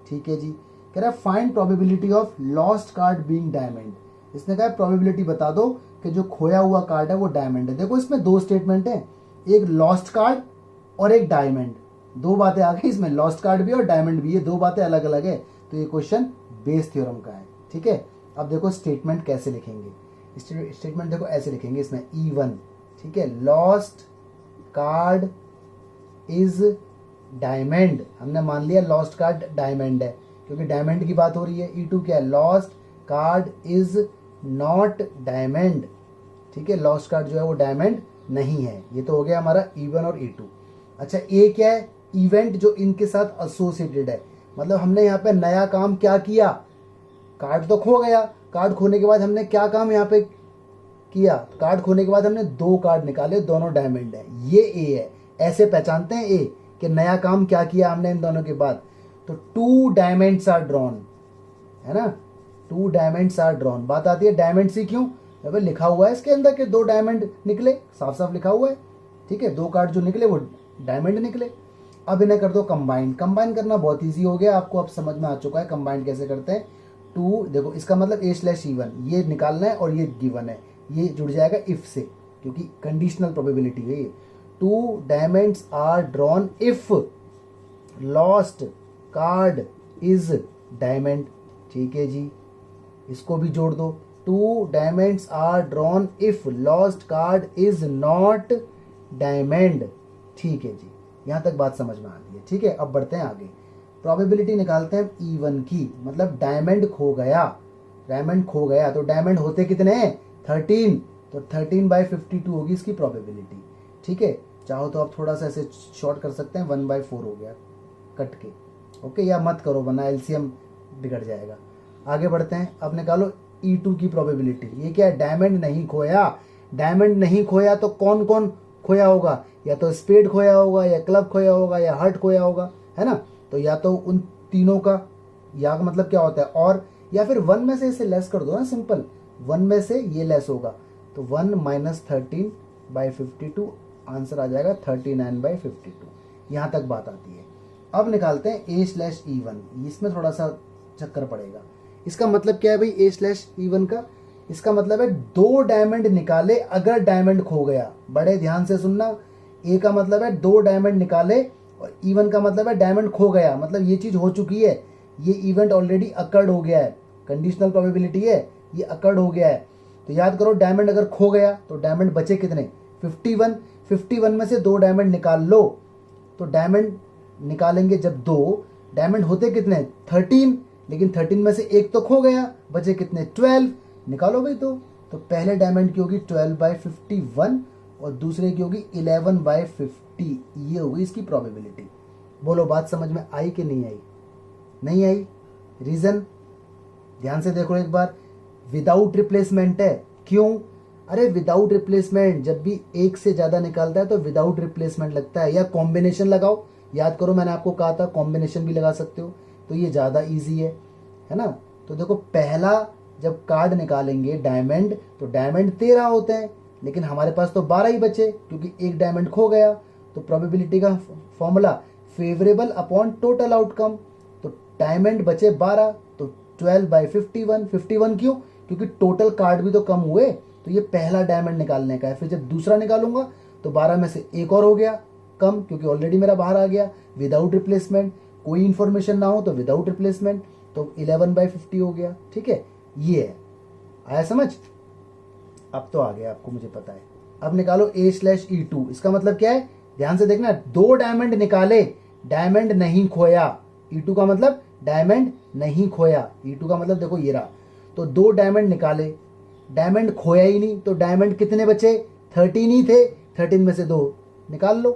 ठीक है जी, कह रहा है find probability of lost card being diamond. इसने कहा प्रोबेबिलिटी बता दो कि जो खोया हुआ कार्ड है वो डायमंड है। देखो इसमें 2 स्टेटमेंट है, एक लॉस्ट कार्ड और एक डायमंड। 2 बातें आ गई इसमें, लॉस्ट कार्ड भी और डायमंड भी, ये 2 बातें अलग अलग है। तो ये क्वेश्चन बेस थ्योरम का है। ठीक है, अब देखो स्टेटमेंट कैसे लिखेंगे। स्टेटमेंट देखो ऐसे लिखेंगे इसमें, E1, ठीक है, लॉस्ट कार्ड इज डायमंड। हमने मान लिया लॉस्ट कार्ड डायमंड है, क्योंकि डायमंड की बात हो रही है। E2 क्या है, lost card is not diamond. ठीक है, लॉस्ट कार्ड जो है वो डायमंड नहीं है। ये तो हो गया हमारा E1 और E2। अच्छा, ए क्या है, इवेंट जो इनके साथ एसोसिएटेड है। मतलब हमने यहाँ पे नया काम क्या किया, कार्ड तो खो गया, कार्ड खोने के बाद हमने क्या काम यहाँ पे किया, कार्ड खोने के बाद हमने 2 कार्ड निकाले, दोनों डायमंड है। ये ए है, ऐसे पहचानते हैं ए कि नया काम क्या किया हमने इन दोनों के बाद। तो 2 डायमंड्स आर ड्रॉन, है ना, 2 डायमंड्स आर ड्रॉन। बात आती है डायमंड से क्यों, अगर लिखा हुआ है इसके अंदर के 2 डायमंड निकले, साफ साफ लिखा हुआ है। ठीक है, 2 कार्ड जो निकले वो डायमंड निकले। अब इन्हें कर दो कंबाइन। कंबाइन करना बहुत इजी हो गया, आपको अब समझ में आ चुका है कंबाइन कैसे करते हैं। 2 देखो, इसका मतलब A/E1 ये निकालना है और ये गिवन है, ये जुड़ जाएगा इफ से, क्योंकि कंडीशनल प्रोबेबिलिटी है ये। 2 diamonds are drawn if lost card is diamond. ठीक है जी, इसको भी जोड़ दो। 2 diamonds are drawn if lost card is not diamond. ठीक है जी, यहां तक बात समझ में आ गई है। ठीक है, अब बढ़ते हैं आगे। प्रोबेबिलिटी निकालते हैं E1 की, मतलब डायमंड खो गया। डायमंड खो गया तो डायमंड होते कितने हैं, 13, तो 13/52 होगी इसकी प्रोबेबिलिटी। ठीक है, चाहो तो आप थोड़ा सा ऐसे शॉर्ट कर सकते हैं, 1/4 हो गया कट के। ओके, या मत करो वरना एलसीएम बिगड़ जाएगा। आगे बढ़ते हैं, अब निकालो E2 की प्रोबेबिलिटी। ये क्या है, डायमंड नहीं खोया। डायमंड नहीं खोया तो कौन कौन खोया होगा, या तो स्पेड खोया होगा, या क्लब खोया होगा, या हार्ट खोया होगा, है ना। तो या तो उन तीनों का, या मतलब क्या होता है और, या फिर 1 में से इसे लेस कर दो ना, सिंपल 1 में से ये लेस होगा, तो 1 - 13/52 आंसर आ जाएगा 39/52। यहां तक बात आती है। अब निकालते हैं A/E1, इसमें थोड़ा सा चक्कर पड़ेगा। इसका मतलब क्या है भाई A/E1 का, इसका मतलब है 2 डायमंड निकाले अगर डायमंड खो गया। बड़े ध्यान से सुनना, ए का मतलब है 2 डायमंड निकाले और E1 का मतलब है डायमंड खो गया, मतलब ये चीज हो चुकी है, ये इवेंट ऑलरेडी अकर्ड हो गया है। कंडीशनल प्रोबेबिलिटी है, ये अकड़ हो गया है। तो याद करो, डायमंड अगर खो गया तो डायमंड बचे कितने, 51। 51 में से 2 डायमंड निकाल लो। तो डायमंड निकालेंगे जब 2, डायमंड होते कितने, 13, लेकिन 13 में से एक तो खो गया, बचे कितने, 12। निकालो भाई। तो पहले डायमंड की होगी 12/51 और दूसरे की होगी 11/50। ये होगी इसकी प्रोबेबिलिटी। बोलो बात समझ में आई कि नहीं आई? नहीं आई? रीजन ध्यान से देखो एक बार, विदाउट रिप्लेसमेंट है। क्यों? अरे विदाउट रिप्लेसमेंट जब भी एक से ज्यादा निकालता है तो विदाउट रिप्लेसमेंट लगता है, या कॉम्बिनेशन लगाओ। याद करो मैंने आपको कहा था कॉम्बिनेशन भी लगा सकते हो, तो ये ज्यादा इजी है ना। तो देखो पहला जब कार्ड निकालेंगे डायमंड, तो डायमंड 13 होते हैं, लेकिन हमारे पास तो 12 ही बचे क्योंकि एक डायमंड खो गया। तो प्रोबेबिलिटी का formula favourable upon total outcome. तो डायमंड बचे 12, तो 12/51। 51 क्यों? क्योंकि टोटल कार्ड भी तो कम हुए। तो ये पहला डायमंड निकालने का है। फिर जब दूसरा निकालूंगा तो 12 में से एक और हो गया कम, क्योंकि ऑलरेडी मेरा बाहर आ गया। विदाउट रिप्लेसमेंट, कोई इंफॉर्मेशन ना हो तो विदाउट रिप्लेसमेंट, तो 11/50 हो गया। ठीक है, ये है। आया समझ? अब तो आ गया आपको, मुझे पता है। अब निकालो A/E2। इसका मतलब क्या है, ध्यान से देखना, 2 डायमंड निकाले, डायमंड नहीं खोया। E2 का मतलब डायमंड नहीं खोया। E2 का मतलब देखो ये रहा। तो 2 डायमंड निकाले, डायमंड खोया ही नहीं, तो डायमंड कितने बचे, 13 ही थे। 13 में से 2 निकाल लो।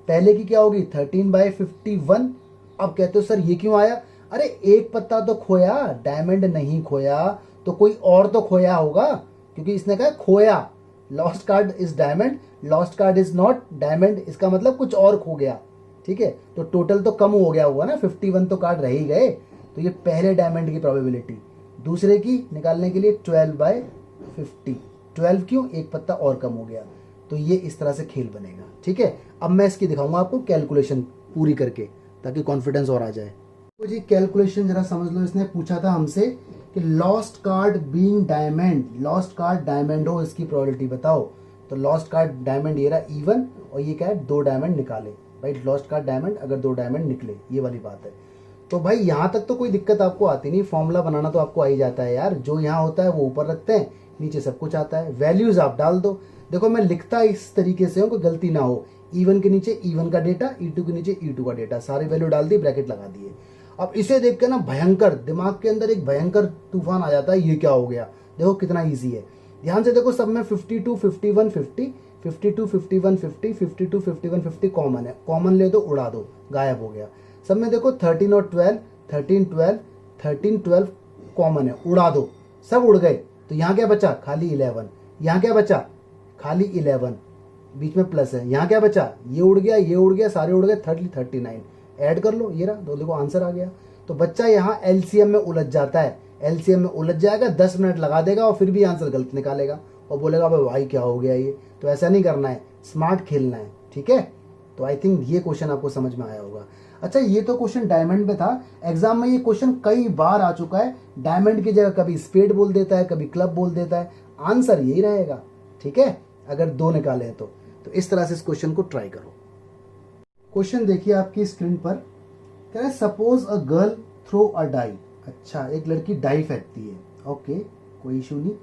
पहले की क्या होगी, 13/51। अब कहते हो सर ये क्यों आया? अरे एक पत्ता तो खोया, डायमंड नहीं खोया, तो कोई और तो खोया होगा, क्योंकि इसने कहा खोया। Lost card is diamond, lost card is not diamond, इसका मतलब कुछ और खो गया। ठीक है, तो टोटल तो कम हो गया होगा ना, 51 तो कार्ड रह ही गए। तो ये पहले डायमंड की प्रोबेबिलिटी। दूसरे की निकालने के लिए 12/50। 12 क्यों, एक पत्ता और कम हो गया। तो ये इस तरह से खेल बनेगा। ठीक है, अब मैं इसकी दिखाऊंगा आपको कैलकुलेशन पूरी करके, ताकि कॉन्फिडेंस और आ जाए। तो जी कैलकुलेशन जरा समझ लो। इसने पूछा था हमसे कि lost card being diamond, lost card diamond हो, इसकी प्रोबेबिलिटी बताओ। तो लॉस्ट कार्ड डायमंड ये रहा E1, और ये क्या है, 2 डायमंड निकाले। भाई लॉस्ट कार्ड डायमंड अगर 2 डायमंड निकले, ये वाली बात है। तो भाई यहां तक तो कोई दिक्कत आपको आती नहीं, फॉर्मूला बनाना तो आपको आ ही जाता है यार। जो यहाँ होता है वो ऊपर रखते हैं, नीचे सब कुछ आता है। वैल्यूज आप डाल दो। देखो मैं लिखता इस तरीके से हूं कोई गलती ना हो। E1 के नीचे E1 का डेटा, E2 के नीचे E2 का डेटा, सारी वैल्यू डाल दी, ब्रैकेट लगा दिए। अब इसे देख के ना भयंकर दिमाग के अंदर एक भयंकर तूफान आ जाता है, ये क्या हो गया। देखो कितना ईजी है, ध्यान से देखो। सब में 52, 51, 50, 52, 51, 50, 52, 51, 50 कॉमन है। कॉमन ले दो, उड़ा दो, गायब हो गया। सब में देखो 13 और 12, 13, 12, 13, 12 कॉमन है, उड़ा दो, सब उड़ गए। तो यहाँ क्या बचा, खाली 11। यहाँ क्या बचा, खाली 11, बीच में प्लस है। यहाँ क्या बचा, ये उड़ गया, ये उड़ गया, सारे उड़ गए, 39। ऐड कर लो, ये रहा। तो देखो आंसर आ गया। तो बच्चा यहाँ एलसीएम में उलझ जाता है, एलसीएम में उलझ जाएगा, 10 मिनट लगा देगा और फिर भी आंसर गलत निकालेगा और बोलेगा भाई क्या हो गया ये। तो ऐसा नहीं करना है, स्मार्ट खेलना है। ठीक है, तो आई थिंक ये क्वेश्चन आपको समझ में आया होगा। अच्छा, ये तो क्वेश्चन डायमंड में था। एग्जाम में ये क्वेश्चन कई बार आ चुका है। डायमंड की जगह कभी स्पेड बोल देता है, कभी क्लब बोल देता है। आंसर यही रहेगा। ठीक है, अगर 2 निकाले हैं तो इस तरह से इस क्वेश्चन को ट्राई करो। क्वेश्चन देखिए आपकी स्क्रीन पर, कह रहा है suppose a girl throw a die. अच्छा, एक लड़की डाई फेंकती है। ओके, कोई इशू नहीं।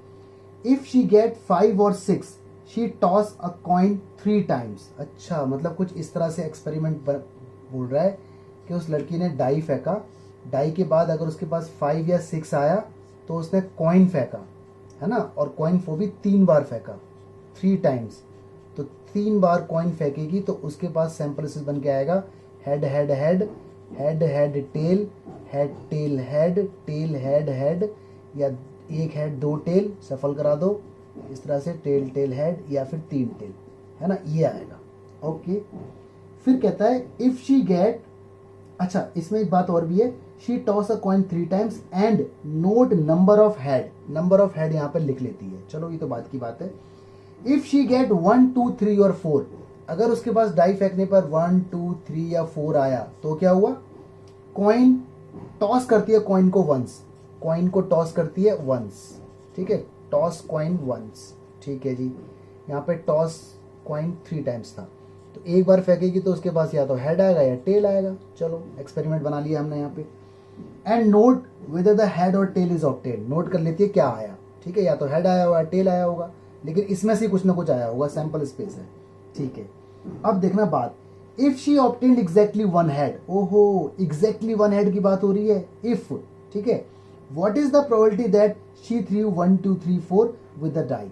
इफ शी गेट 5 और 6 she toss a coin 3 times. अच्छा, मतलब कुछ इस तरह से एक्सपेरिमेंट बोल रहा है कि उस लड़की ने डाई फेंका, डाई के बाद अगर उसके पास 5 या 6 आया तो उसने कॉइन फेंका, है ना, और कॉइन वो भी 3 बार फेंका, 3 टाइम्स। तो 3 बार कॉइन फेंकेगी तो उसके पास सैंपल बन के आएगा head head head, head head tail, head tail head, tail head head, या एक हेड 2 टेल, सफल करा दो इस तरह से, टेल टेल हेड, या फिर 3 टेल, है ना, ये आएगा। ओके, फिर कहता है इफ शी गेट, अच्छा इसमें एक बात और भी है, she toss a coin 3 times and note number of head. Number of head यहाँ पर लिख लेती है। चलो ये तो बात की बात है। इफ शी गेट 1, 2, 3 और 4, अगर उसके पास डाई फेंकने पर 1, 2, 3 या 4 आया तो क्या हुआ, कॉइन टॉस करती है कॉइन को वंस, कॉइन को टॉस करती है वंस। ठीक है, टॉस कॉइन वंस। ठीक है जी, यहाँ पे टॉस कॉइन 3 टाइम्स था, तो एक बार फेंकेगी तो उसके पास या तो हेड आएगा या टेल आएगा। चलो एक्सपेरिमेंट बना लिया हमने यहाँ पे। And note whether the head और टेल इज ऑब्टेन्ड, नोट कर लेती है क्या आया। ठीक है, या तो हेड आया होगा टेल आया होगा, लेकिन इसमें से कुछ ना कुछ आया होगा, सैंपल स्पेस है। ठीक है, अब देखना बात, if she obtained exactly one head, ओहो एग्जैक्टली वन हेड की बात हो रही है, इफ, ठीक है, what is the probability that she threw 1 2 3 4 with the die.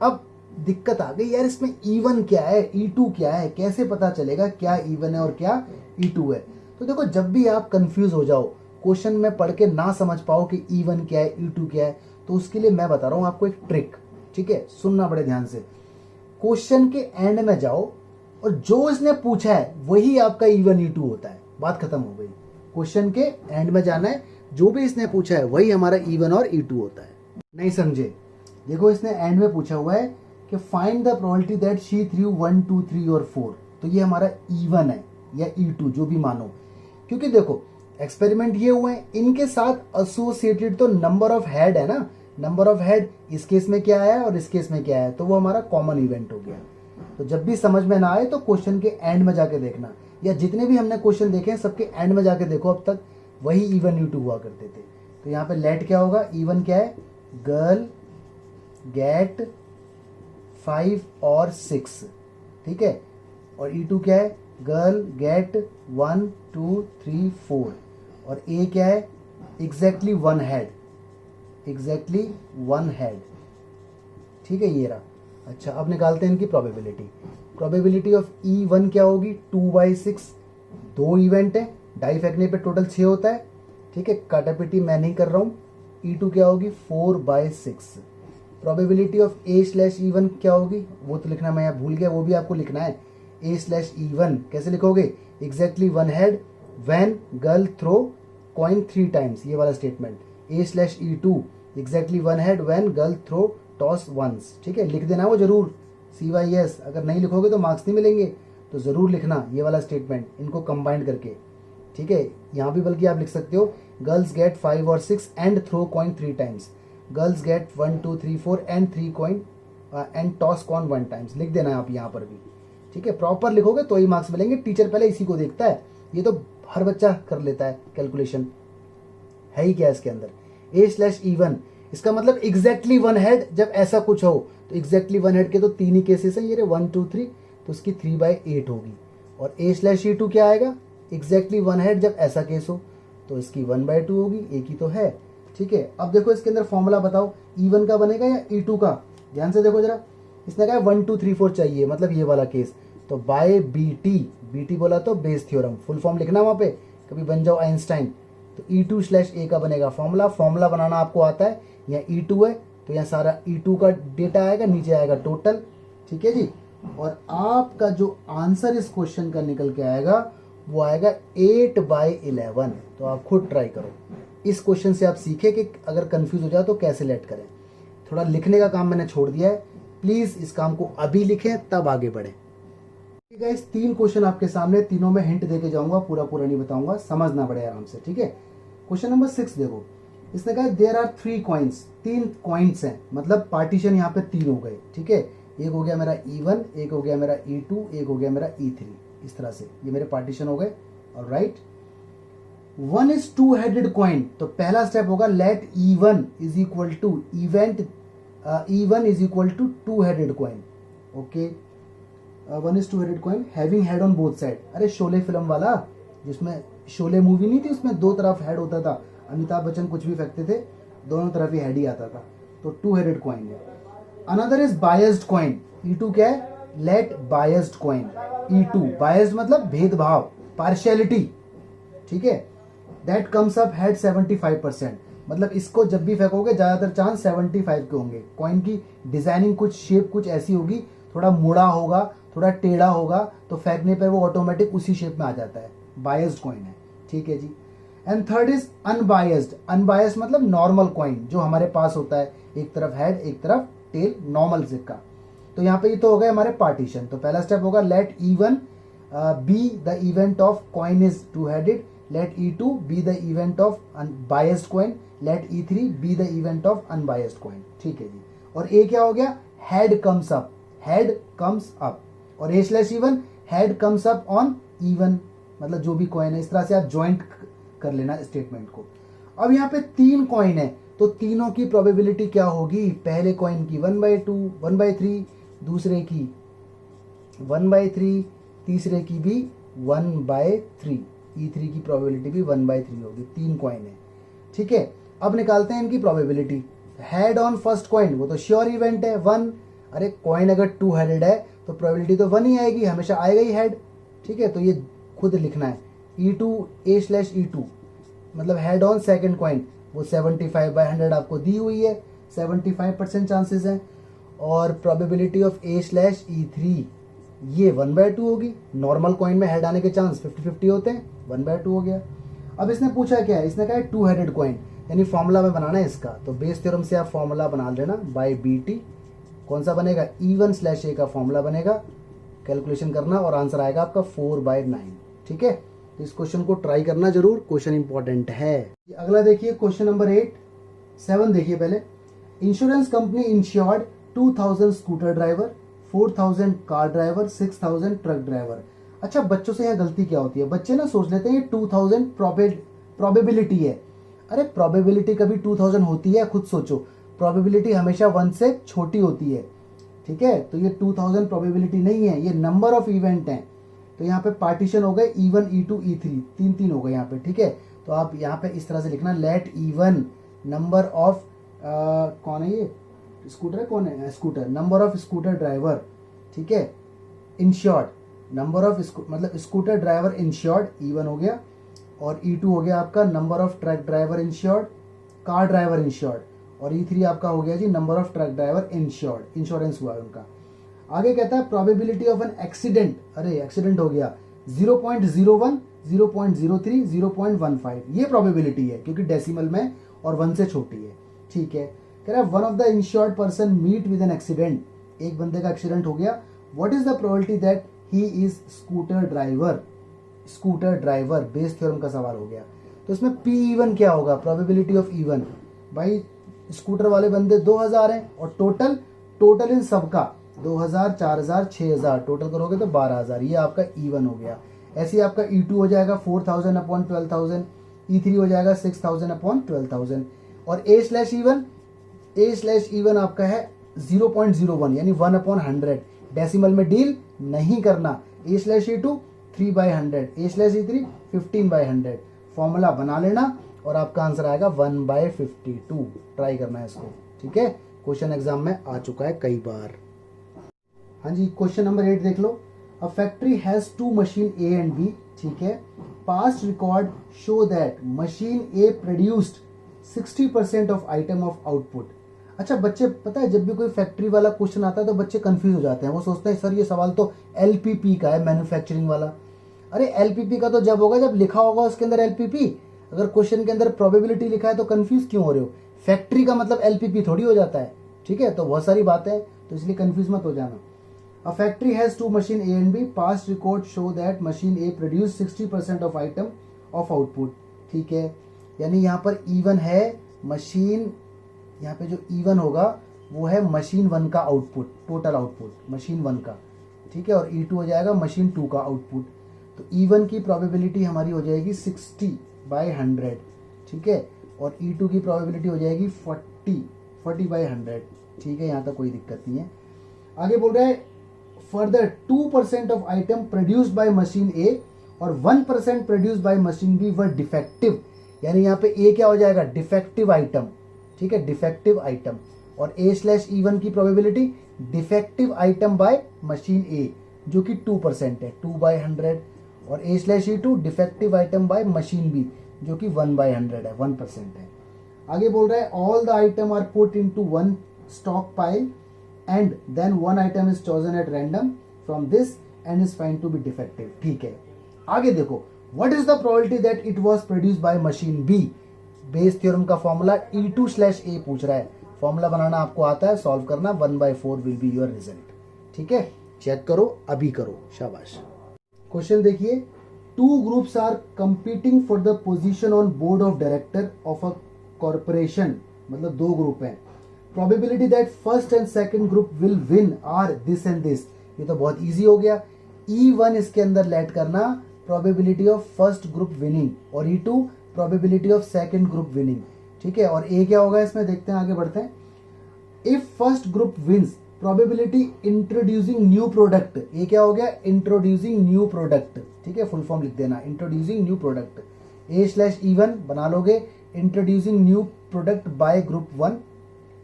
अब दिक्कत आ गई यार, इसमें E1 क्या है, E2 क्या है, कैसे पता चलेगा क्या E1 है और क्या E2 है। तो देखो, जब भी आप कंफ्यूज हो जाओ, क्वेश्चन में पढ़ के ना समझ पाओ कि E1 क्या है E2 क्या है, तो उसके लिए मैं बता रहा हूं आपको एक ट्रिक। ठीक है, सुनना बड़े ध्यान से। क्वेश्चन के एंड में जाओ और जो इसने पूछा है वही आपका E1 E2 होता है, बात खत्म हो गई। क्वेश्चन के एंड में जाना है, जो भी इसने पूछा है वही हमारा E1 और E2 होता है। नहीं समझे? देखो, इसने एंड में पूछा हुआ है कि find the probability that she threw 1 2 3 और 4, तो ये हमारा E1 है या E2, जो भी मानो। क्योंकि देखो, एक्सपेरिमेंट ये हुए हैं, इनके साथ एसोसिएटेड तो नंबर ऑफ हेड है ना, नंबर ऑफ हेड इस केस में क्या है और इस केस में क्या है, तो वो हमारा कॉमन इवेंट हो गया। तो जब भी समझ में ना आए तो क्वेश्चन के एंड में जाके देखना, या जितने भी हमने क्वेश्चन देखे हैं सबके एंड में जाके देखो, अब तक वही E1 E2 हुआ करते थे। तो यहाँ पे लेट क्या होगा, E1 क्या है, गर्ल गेट 5 और 6, ठीक है, और E2 क्या है, गर्ल गेट 1 2 3 4, और A क्या है, exactly one head, exactly one head. ठीक है, ये रहा। अच्छा, अब निकालते हैं इनकी प्रोबेबिलिटी। प्रोबेबिलिटी ऑफ E1 क्या होगी, 2/6, 2 इवेंट है, डाई फेंकने पे टोटल 6 होता है। ठीक है, काटापिटी मैं नहीं कर रहा हूँ। E2 क्या होगी, 4/6। प्रोबेबिलिटी ऑफ A/E1 क्या होगी, वो तो लिखना मैं यहाँ भूल गया, वो भी आपको लिखना है। A/E1 कैसे लिखोगे, exactly one head when girl throw coin 3 times, ये वाला statement. A/E2 exactly one head when girl throw toss once. ठीक है, लिख देना वो जरूर, CYS। अगर नहीं लिखोगे तो मार्क्स नहीं मिलेंगे, तो जरूर लिखना ये वाला स्टेटमेंट, इनको कंबाइन करके। ठीक है, यहाँ भी बल्कि आप लिख सकते हो, गर्ल्स गेट 5 और 6 and throw coin 3 times, girls get 1 2 3 4 and 3 coin and toss coin 1 times, लिख देना आप यहाँ पर भी। ठीक है, प्रॉपर लिखोगे तो ही मार्क्स मिलेंगे। टीचर पहले इसी को देखता है, ये तो हर बच्चा कर लेता है कैलकुलेशन, है ही क्या इसके अंदर। A/E1 इसका मतलब एग्जैक्टली वन हेड, जब ऐसा कुछ हो तो एग्जैक्टली वन हेड के तो 3 ही केसेस हैं, ये 1 2 3, तो उसकी 3/8 होगी। और A/E2 क्या आएगा, एग्जैक्टली वन हेड जब ऐसा केस हो तो इसकी 1/2 होगी, एक ही तो है। ठीक है, अब देखो इसके अंदर फॉर्मूला बताओ, E1 का बनेगा या E2 का, ध्यान से देखो जरा। इसने कहा 1 2 3 4 चाहिए, मतलब ये वाला केस, तो बाय BT बोला तो बेस थ्योरम, फुल फॉर्म लिखना वहां पे, कभी बन जाओ आइंस्टाइन। तो E2/A का बनेगा फॉर्मूला बनाना आपको आता है। यहाँ E2 है तो यहाँ सारा E2 का डेटा आएगा, नीचे आएगा टोटल। ठीक है जी, और आपका जो आंसर इस क्वेश्चन का निकल के आएगा वो आएगा 8/11। तो आप खुद ट्राई करो, इस क्वेश्चन से आप सीखे कि अगर कंफ्यूज हो जाए तो कैसे लेट करें। थोड़ा लिखने का काम मैंने छोड़ दिया है, प्लीज इस काम को अभी लिखें तब आगे बढ़े। ठीक है, इस 3 क्वेश्चन आपके सामने, तीनों में हिंट देके जाऊंगा, पूरा नहीं बताऊंगा, समझना पड़े आराम से। ठीक है, क्वेश्चन नंबर 6 देखो, इसने कहा देयर आर 3 कॉइन्स, 3 कॉइन्स हैं, मतलब पार्टीशन यहाँ पे 3 हो गए। ठीक है, एक हो गया मेरा E1, एक हो गया मेरा E2, एक हो गया मेरा E3, इस तरह से ये मेरे पार्टीशन हो गए। ऑलराइट, 1 is 2-headed कॉइन, तो पहला स्टेप होगा let E1 is equal to event, E1 is equal to 2-headed coin. Okay, 1 is 2-headed coin having head on both side. अरे शोले फिल्म वाला, जिसमें शोले मूवी नहीं थी, उसमें 2 तरफ हेड होता था, अमिताभ बच्चन कुछ भी फेंकते थे दोनों तरफ ही हेड ही आता था, तो 2-headed कॉइन है। Another is biased coin, E2 क्या है, late biased coin. E2 biased मतलब भेदभाव, पार्शियलिटी। ठीक है, दैट कम्स अप हेड 75%, मतलब इसको जब भी फेंकोगे ज्यादातर चांस 75 के होंगे। कॉइन की डिजाइनिंग कुछ शेप कुछ ऐसी होगी, थोड़ा मुड़ा होगा, थोड़ा टेढ़ा होगा, तो फेंकने पर वो ऑटोमेटिक उसी शेप में आ जाता है, बायस्ड कॉइन है। ठीक है जी। And third is unbiased, unbiased मतलब नॉर्मल कॉइन, जो हमारे पास होता है, एक तरफ हेड एक तरफ टेल, नॉर्मल सिक्का। तो यहाँ पे ये तो हो गए हमारे पार्टीशन। तो पहला स्टेप होगा let E1 be the event of coin is 2-headed, let E2 be the event of biased coin, let E3 be the event of unbiased coin. ठीक है जी। और A क्या हो गया, head comes up, head comes up, और A/E1 head comes up on E1, मतलब जो भी कॉइन है। इस तरह से आप ज्वाइंट कर लेना स्टेटमेंट को। अब यहाँ पे 3 कॉइन है, तो तीनों की प्रोबेबिलिटी क्या होगी, पहले कॉइन की 1/2, 1/3, दूसरे की 1/3, तीसरे की भी 1/3, E3 की प्रोबेबिलिटी भी 1/3 होगी, 3 कॉइन है। ठीक है, अब निकालते हैं इनकी probability. Head on first coin, वो तो श्योर इवेंट है 1। अरे कॉइन अगर 2 हेडेड है तो प्रोबेबिलिटी तो 1 ही आएगी, हमेशा आएगा ही हेड। ठीक है, तो ये खुद लिखना है E2 A/E2, मतलब हेड ऑन सेकंड कॉइन, वो 75/100 आपको दी हुई है, 75% चांसेस हैं। और प्रोबेबिलिटी ऑफ A/E3 ये 1/2 होगी। नॉर्मल कॉइन में हेड आने के चांस 50-50 होते हैं, 1/2 हो गया। अब इसने पूछा क्या है, इसने कहा है 2 हेडेड कॉइन, यानी फॉर्मूला में बनाना है इसका। तो बेस थ्योरम से आप फॉर्मूला बना लेना बाय BT। कौन सा बनेगा, E1/A का फॉर्मूला बनेगा, कैलकुलेशन करना और आंसर आएगा आपका 4/9। ठीक है, तो इस क्वेश्चन को ट्राई करना जरूर, क्वेश्चन इंपॉर्टेंट है। अगला देखिए क्वेश्चन नंबर 7 देखिए पहले। Insurance company insured 2000 scooter driver, 4000 car driver, 6000 truck driver. अच्छा, बच्चों से यहाँ गलती क्या होती है, बच्चे ना सोच लेते हैं ये 2000 प्रोबेबिलिटी है। अरे प्रोबेबिलिटी कभी 2000 होती है, खुद सोचो, प्रोबेबिलिटी हमेशा 1 से छोटी होती है। ठीक है, तो ये 2000 प्रोबेबिलिटी नहीं है, ये नंबर ऑफ इवेंट हैं। तो यहाँ पे पार्टीशन हो गए E1, E2, E3, 3 हो गए यहाँ पे। ठीक है, तो आप यहाँ पे इस तरह से लिखना, लेट E1 नंबर ऑफ कौन है ये, स्कूटर है, कौन है, scooter, number of scooter driver. ठीक है, इंश्योर्ड नंबर ऑफ मतलब स्कूटर ड्राइवर इंश्योर्ड, E1 हो गया। और E2 हो गया आपका number of truck driver insured, car driver insured. और E3 आपका हो गया जी number of truck driver insured, insurance हुआ है उनका। आगे कहता है प्रोबेबिलिटी ऑफ एन एक्सीडेंट, अरे एक्सीडेंट हो गया 0.01, 0.03, 0.15, ये प्रोबेबिलिटी है क्योंकि डेसिमल में और 1 से छोटी है। ठीक है, कह रहा है one of the insured person meet with an accident, एक बंदे का एक्सीडेंट हो गया, what is the probability that he is scooter driver, scooter driver, Bayes theorem का सवाल हो गया। तो इसमें P1 क्या होगा, प्रोबेबिलिटी ऑफ E1, भाई स्कूटर वाले बंदे 2000 हैं और टोटल इन सबका 2000, 4000, 6000 टोटल करोगे तो 12000, ये आपका E1 हो गया। ऐसे ही आपका E2 हो जाएगा 4000/12000, E3 हो जाएगा 6000/12000। और A/E1 आपका है 0.01 यानी 1/100, डेसिमल में डील नहीं करना। A/E2 3/100, A/E3 15/100, फॉर्मूला बना लेना और आपका आंसर आएगा 1/52। ट्राई करना है इसको। ठीक है, क्वेश्चन एग्जाम में आ चुका है कई बार। हाँ जी, क्वेश्चन नंबर 8 देख लो। A factory has 2 machine A and B। ठीक है, past record show that machine A produced 60% of item of output. अच्छा बच्चे, पता है जब भी कोई फैक्ट्री वाला क्वेश्चन आता है तो बच्चे कंफ्यूज हो जाते हैं, वो सोचते हैं सर ये सवाल तो LPP का है, मैन्युफैक्चरिंग वाला। अरे LPP का तो जब होगा जब लिखा होगा उसके अंदर LPP, अगर क्वेश्चन के अंदर प्रोबेबिलिटी लिखा है तो कंफ्यूज क्यों हो रहे हो, फैक्ट्री का मतलब LPP थोड़ी हो जाता है। ठीक है, तो बहुत सारी बातें, तो इसलिए कंफ्यूज मत हो जाना। A factory has 2 machine A and B. Past records show that machine A produced 60% of item of output. ठीक है, यानी यहाँ पर E1 है मशीन, यहाँ पे जो E1 होगा वो है मशीन 1 का आउटपुट, टोटल आउटपुट मशीन 1 का। ठीक है, और E2 हो जाएगा मशीन 2 का आउटपुट। तो E1 की प्रोबेबिलिटी हमारी हो जाएगी 60/100। ठीक है, और E2 की प्रोबेबिलिटी हो जाएगी 40/100। ठीक है, यहाँ तक कोई दिक्कत नहीं है। आगे बोल रहा है further 2% of item produced by machine A और 1% produced by machine B were defective, यानी यहाँ पे A क्या हो जाएगा, डिफेक्टिव आइटम। ठीक है, डिफेक्टिव आइटम। और A/E1 की probability defective item by machine A जो कि 2% है, 2/100। और A/E2 defective item by machine B जो कि 1/100 है, 1% है। आगे बोल रहा है all the item are put into one stock pile and then one item is chosen at random from this and is found to be defective। ठीक है, आगे देखो what is the probability that it was produced by machine B। Base theorem का formula E2/A पूछ रहा है, formula बनाना आपको आता है, सॉल्व करना, 1/4 विल बी योर रिजल्ट। ठीक है, चेक करो, अभी करो, शाबाश। क्वेश्चन देखिए, 2 groups are competing for the position on board of director of a corporation, मतलब 2 ग्रुप हैं। Probability that first and second group will win are this and this, ये तो बहुत इजी हो गया। E1 इसके अंदर लेट करना probability of first group winning और E2 probability of second group winning. ठीक है। और ए क्या होगा इसमें, देखते हैं, आगे बढ़ते हैं। If first group wins, probability introducing new product, ये क्या हो गया, इंट्रोड्यूसिंग न्यू प्रोडक्ट, ठीक है, फुल फॉर्म लिख देना, इंट्रोड्यूसिंग न्यू प्रोडक्ट। A/E1 बना लोगे, introducing new product bye group 1,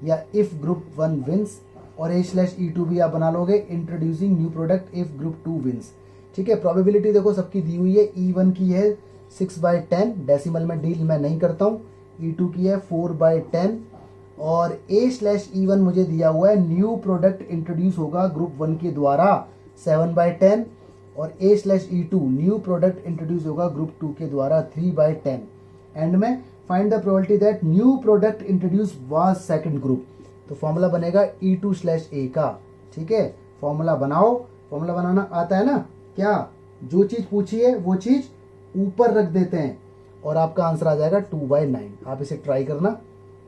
या इफ ग्रुप 1 विंस। और A/E2 भी आप बना लोगे, introducing new product if group 2 wins, ठीक है। प्रोबेबिलिटी देखो सबकी दी हुई है, E1 की है 6/10, डेसिमल में डील मैं नहीं करता हूँ, E2 की है 4/10, और A/E1 मुझे दिया हुआ है न्यू प्रोडक्ट इंट्रोड्यूस होगा ग्रुप 1 के द्वारा 7/10, और A/E2 न्यू प्रोडक्ट इंट्रोड्यूस होगा ग्रुप 2 के द्वारा 3/10। एंड में find the probability that new product introduce was second group, तो फॉर्मूला बनेगा E2/A का, ठीक है। फॉर्मूला बनाओ, फॉर्मूला बनाना आता है ना, क्या, जो चीज पूछी है वो चीज ऊपर रख देते हैं और आपका आंसर आ जाएगा 2/9। आप इसे ट्राई करना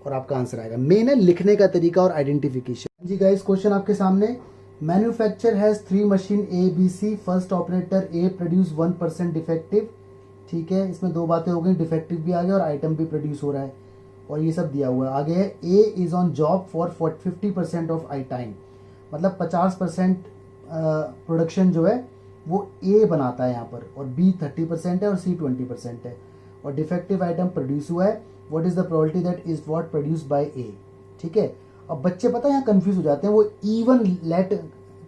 और आपका आंसर आएगा। मेन है लिखने का तरीका और आइडेंटिफिकेशन। जी गाइस, क्वेश्चन आपके सामने, manufacture has 3 machine ABC, first operator A produce 1% defective, ठीक है। इसमें दो बातें हो गई, डिफेक्टिव भी आ गया और आइटम भी प्रोड्यूस हो रहा है, और ये सब दिया हुआ है। आगे है A is on job for 50% of I time, मतलब 50% प्रोडक्शन जो है वो A बनाता है यहाँ पर, और B 30% है और C 20% है, और डिफेक्टिव आइटम प्रोड्यूस हुआ है। What is the probability that is what produce by A, ठीक है। अब बच्चे पता है यहाँ कंफ्यूज हो जाते हैं, वो E1 लेट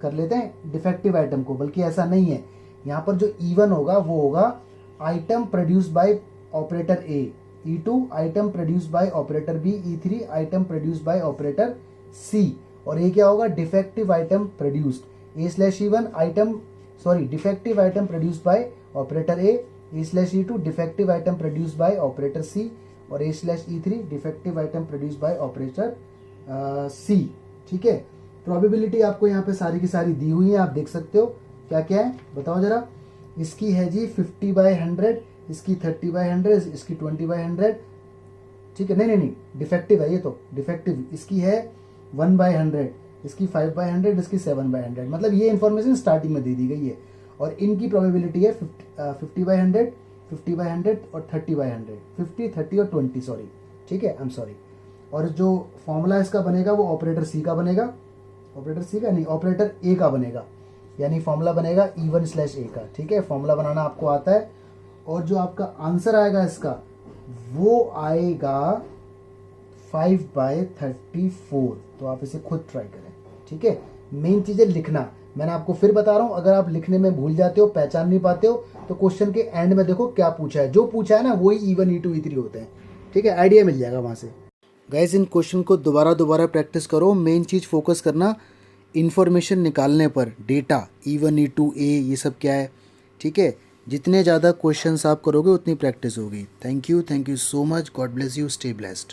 कर लेते हैं डिफेक्टिव आइटम को, बल्कि ऐसा नहीं है। यहाँ पर जो E1 होगा वो होगा item produce by operator A, E2 item produce by operator B, E3 item produce by operator C, और ये क्या होगा, defective item produced. A/E1 item, sorry, defective item produced by operator A, A/E2 defective item produced by operator C, और A/E3 defective item produced by operator C, ठीक है। Probability आपको यहाँ पे सारी की सारी दी हुई है, आप देख सकते हो क्या क्या है, बताओ जरा। इसकी है जी 50/100, इसकी 30/100, इसकी 20/100, ठीक है। नहीं, डिफेक्टिव है ये तो, डिफेक्टिव इसकी है 1/100, इसकी 5/100, इसकी 7/100, मतलब ये इन्फॉर्मेशन स्टार्टिंग में दे दी गई है। और इनकी प्रोबेबिलिटी है 50/100, 50/100 और 30/100, 50, 30 और 20, सॉरी, ठीक है, आई एम सॉरी। और जो फॉर्मूला इसका बनेगा वो ऑपरेटर C का बनेगा, ऑपरेटर C का नहीं, ऑपरेटर A का बनेगा, यानी फॉर्मूला बनेगा E1/A का, ठीक है। फॉर्मूला बनाना आपको आता है, और जो आपका आंसर आएगा इसका वो आएगा 5/34। तो आप इसे खुद ट्राई करें, ठीक है। मेन चीज़ है लिखना। मैंने आपको फिर बता रहा हूं, अगर आप लिखने में भूल जाते हो, पहचान नहीं पाते हो, तो क्वेश्चन के एंड में देखो क्या पूछा है, जो पूछा है ना वही E1, E2, E3 होते हैं, ठीक है। आइडिया मिल जाएगा वहां से। गाइस, इन क्वेश्चन को दोबारा प्रैक्टिस करो। मेन चीज़ फोकस करना इन्फॉर्मेशन निकालने पर, डेटा E1, E2, A ये सब क्या है, ठीक है। जितने ज़्यादा क्वेश्चंस आप करोगे उतनी प्रैक्टिस होगी। Thank you so much, God bless you, stay blessed.